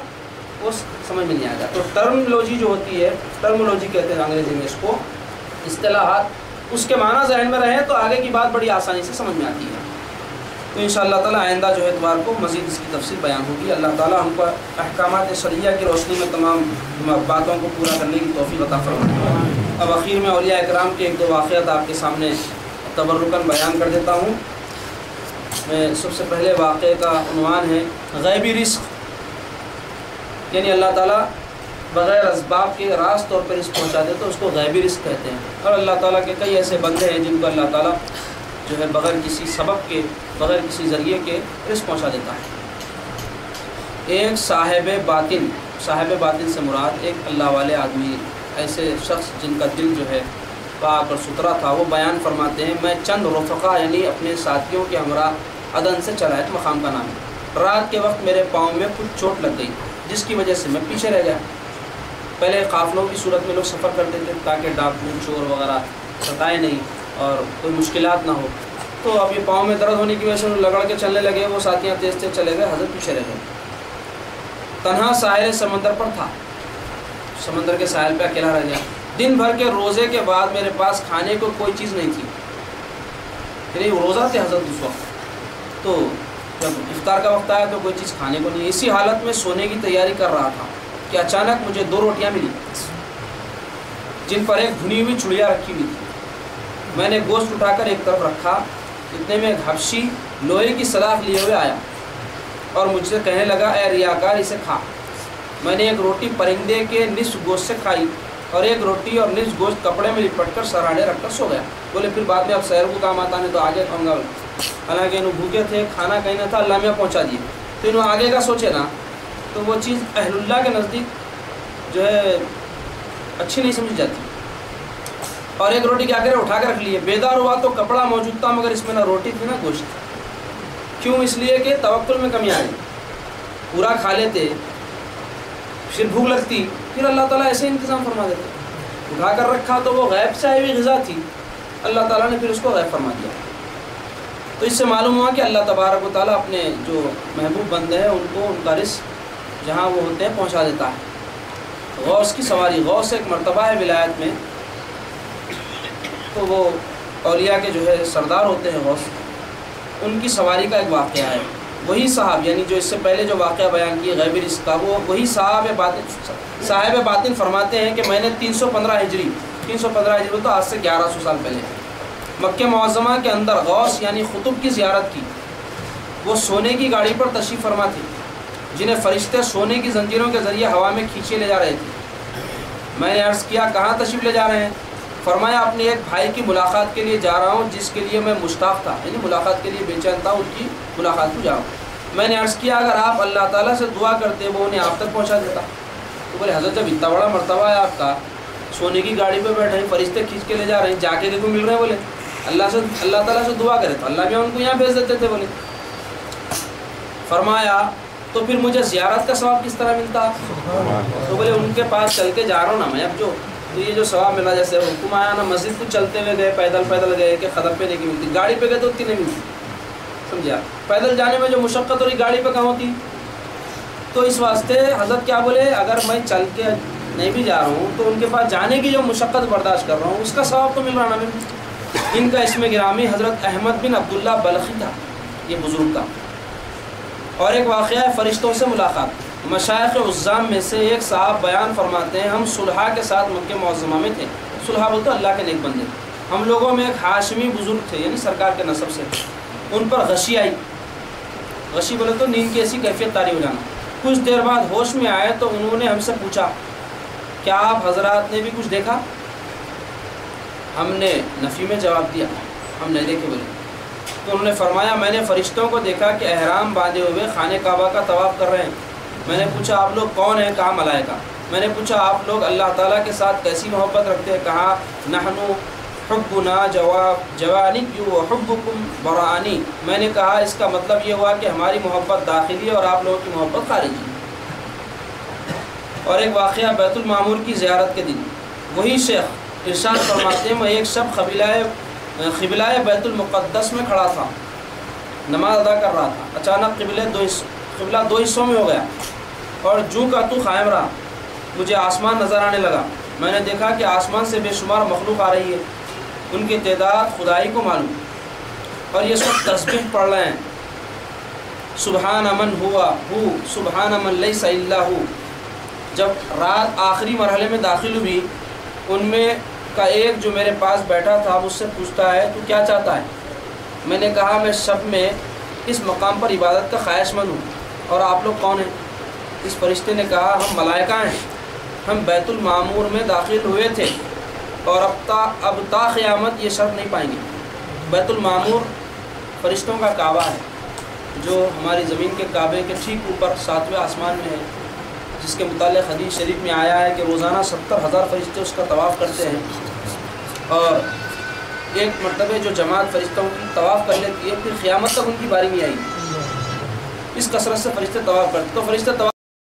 وہ سمجھ میں نہیں آئے گا۔ تو ٹرمنالوجی جو ہوتی ہے، ٹرمنالوجی کہتے ہیں انگریزی میں اس کو، اصطلاحات، اس کے معنی ذہن میں رہیں تو آگے کی بات بڑی آسانی سے سمجھ میں آتی ہے۔ تو انشاءاللہ تعالیٰ آئندہ جو ہے اتوار کو مزید اس کی تفصیل بیان ہوگی۔ اللہ تعالیٰ ہم کو احکامات شرعیہ کی روشنی میں تمام باتوں کو پورا کرنے کی توفیق عطا فرمائے۔ اب آخر میں اولیاء اکرام کے ایک دو واقعات آپ کے سامنے تبرکاً بیان کر دیتا ہوں۔ میں سب سے پہلے واقعے کا عنوان ہے غیبی رزق، یعنی اللہ تعالیٰ بغیر اسباب کے راست طور پر رزق پہنچا دے تو اس کو غیبی رزق کہتے ہیں۔ اور اللہ تعالیٰ کے کئی ایسے بندے ہیں جن کو اللہ تعالیٰ جو ہے بغیر کسی سبب کے، بغیر کسی ذریعے کے رزق پہنچا دیتا ہے۔ ایک صاحب باطن سے مراد ایک اللہ والے آدمی، ایسے شخص جن کا دل جو ہے پاک اور ستھرا تھا، وہ بیان فرماتے ہیں میں چند رفقا یعنی اپنے ساتھیوں کے ہمراہ عدن سے چلا، ایک مقام کا نام ہے۔ رات کے وقت میرے پاؤں میں کچھ چوٹ لگ گئی جس کی وجہ سے میں پیچھے رہ گیا۔ پہلے قافلوں کی صورت میں لوگ سفر کرتے تھے تاکہ ڈاکو چور وغیرہ ستائے نہیں اور کوئی مشکلات نہ ہو، تو اب یہ پاؤں میں درد ہونے کی وجہ سے لگڑ کے چلنے لگے، وہ ساتھیاں تیز تیز چلے گئے، حضرت پیچھے رہ گئے۔ تنہا ساحل سمندر پر تھا، سمندر کے ساحل پہ اکیلا رہ گیا۔ دن بھر کے روزے کے بعد میرے پاس کھانے کو کوئی چیز نہیں تھی، یعنی روزہ تھے حضرت اس وقت، تو جب افطار کا وقت آیا تو کوئی چیز کھانے کو نہیں۔ اسی حالت میں سونے کی تیاری کر رہا تھا کہ اچانک مجھے 2 روٹیاں ملی جن پر ایک بھنی ہوئی چڑیا رکھی ہوئی تھی۔ میں نے گوشت اٹھا کر ایک طرف رکھا، اتنے میں ایک حبشی لوہے کی سلاخ لیے ہوئے آیا اور مجھ سے کہنے لگا اے ریاکار اسے کھا۔ میں نے ایک روٹی پرندے کے نصف گوشت سے کھائی اور ایک روٹی اور نصف گوشت کپڑے میں لپٹ کر سراڑے رکھ کر سو گیا۔ بولے پھر بعد میں اب سحر کو کام آتا نہیں تو آگے کھاؤں گا، حالانکہ انہوں بھوکے تھے، کھانا کہیں نہ تھا، اللہ میں پہنچا دیے، تو انہوں آگے کا سوچے نا تو وہ چیز اہل اللہ کے نزدیک جو ہے اچھی نہیں سمجھ جاتی۔ اور ایک روٹی کیا کرے اٹھا کر رکھ لیے، بیدار ہوا تو کپڑا موجود تھا مگر اس میں نہ روٹی تھی نہ گوشت۔ کیوں؟ اس لیے کہ توکل میں کمی آئی، پورا کھا لیتے پھر بھوک لگتی، پھر اللہ تعالیٰ ایسے انتظام فرما دیتے۔ اٹھا کر رکھا تو وہ غیب سے آئی ہوئی غذا تھی، اللہ تعالیٰ نے پھر اس کو غیب فرما دیا۔ تو اس سے معلوم ہوا کہ اللہ تبارک و تعالیٰ اپنے جو محبوب بندے ہیں ان کو ان کا رزق جہاں وہ ہوتے ہیں پہنچا دیتا ہے۔ غوث کی سواری، غوث ایک مرتبہ ہے ولایت میں، تو وہ اولیاء کے جو ہے سردار ہوتے ہیں غوث، ان کی سواری کا ایک واقعہ ہے۔ وہی صاحب یعنی جو اس سے پہلے جو واقعہ بیان کیے غیبی رزق کا، وہ وہی صاحب باطن فرماتے ہیں کہ میں نے 315 ہجری تو آج سے 1100 سال پہلے مکہ معظمہ کے اندر غوث یعنی قطب کی زیارت کی۔ وہ سونے کی گاڑی پر تشریف فرما تھے جنہیں فرشتے سونے کی زنجیروں کے ذریعے ہوا میں کھینچے لے جا رہے تھے۔ میں نے عرض کیا کہاں تشریف لے جا رہے ہیں؟ فرمایا اپنے ایک بھائی کی ملاقات کے لیے جا رہا ہوں جس کے لیے میں مشتاق تھا، یعنی ملاقات کے لیے بے چین تھا، ان کی ملاقات کو جا رہا ہوں۔ میں نے عرض کیا اگر آپ اللہ تعالیٰ سے دعا کرتے وہ انہیں آپ تک پہنچا دیتا۔ تو بولے حضرت جب اتنا بڑا مرتبہ ہے آپ کا، سونے کی گاڑی پہ بیٹھے ہیں، فرشتے کھینچ کے لے جا رہے ہیں، جا کے دیکھو مل رہے ہیں، بولے اللہ تعالیٰ سے دعا کرے تو اللہ بھی ان کو یہاں بھیج دیتے تھے۔ بولے فرمایا تو پھر مجھے زیارت کا ثواب کس طرح ملتا؟ تو بولے ان کے پاس چل کے جا رہا ہوں نا میں، اب تو یہ جو ثواب ملا، جیسے حکم آیا نا مسجد کو چلتے ہوئے گئے، پیدل گئے کہ قدم پہ نہیں ملتی، گاڑی پہ گئے تو اتنی نہیں ملتی، سمجھا؟ پیدل جانے میں جو مشقت ہو رہی گاڑی پہ کہاں ہوتی؟ تو اس واسطے حضرت کیا بولے اگر میں چل کے نہیں بھی جا رہا ہوں تو ان کے پاس جانے کی جو مشقت برداشت کر رہا ہوں اس کا ثواب تو مل رہا نا میرے۔ ان کا اسم گرامی حضرت احمد بن عبداللہ بلخی تھا، یہ بزرگ کا۔ اور ایک واقعہ ہے فرشتوں سے ملاقات۔ مشائخ عظام میں سے ایک صاحب بیان فرماتے ہیں ہم صلحاء کے ساتھ مکہ معظمہ میں تھے۔ صلحاء بولتے اللہ کے نیک بندے۔ ہم لوگوں میں ایک ہاشمی بزرگ تھے یعنی سرکار کے نسب سے، ان پر غشی آئی۔ غشی بولے تو نیند کی ایسی کیفیت طاری ہو جانا۔ کچھ دیر بعد ہوش میں آئے تو انہوں نے ہم سے پوچھا کیا آپ حضرات نے بھی کچھ دیکھا؟ ہم نے نفی میں جواب دیا ہم نہیں دیکھے بولے۔ تو انہوں نے فرمایا میں نے فرشتوں کو دیکھا کہ احرام باندھے ہوئے خانہ کعبہ کا طواف کر رہے ہیں۔ میں نے پوچھا آپ لوگ کون ہیں؟ کہا ملائکہ۔ میں نے پوچھا آپ لوگ اللہ تعالیٰ کے ساتھ کیسی محبت رکھتے ہیں؟ کہا نحنو حبنا جوانب و حبکم برانی۔ میں نے کہا اس کا مطلب یہ ہوا کہ ہماری محبت داخلی اور آپ لوگوں کی محبت خارجی۔ اور ایک واقعہ بیت المعمور کی زیارت کے دن وہی شیخ ارشاد فرماتے ہیں میں ایک شب قبلہ بیت المقدس میں کھڑا تھا، نماز ادا کر رہا تھا، اچانک قبلہ دو حصوں میں ہو گیا اور جو کا تو قائم رہا۔ مجھے آسمان نظر آنے لگا، میں نے دیکھا کہ آسمان سے بے شمار مخلوق آ رہی ہے، ان کی تعداد خدائی کو معلوم، اور یہ سب تسبیح پڑھ رہے ہیں سبحان من ہوا ہو سبحان من لیس الا ہو۔ جب رات آخری مرحلے میں داخل ہوئی ان میں کا ایک جو میرے پاس بیٹھا تھا مجھ سے پوچھتا ہے تو کیا چاہتا ہے؟ میں نے کہا میں شب میں اس مقام پر عبادت کا خواہش مند ہوں، اور آپ لوگ کون ہیں؟ اس فرشتے نے کہا ہم ملائکہ ہیں، ہم بیت المعمور میں داخل ہوئے تھے اور اب تا قیامت یہ شرط نہیں پائیں گے۔ بیت المعمور فرشتوں کا کعبہ ہے جو ہماری زمین کے کعبے کے ٹھیک اوپر 7ویں آسمان میں ہے، جس کے متعلق حدیث شریف میں آیا ہے کہ روزانہ 70,000 فرشتے اس کا طواف کرتے ہیں، اور ایک مرتبہ جو جماعت فرشتوں کی طواف کر لیتی ہے پھر قیامت تک ان کی باری نہیں آئی، اس کثرت سے فرشتے طواف کرتے تو فرشتے طواف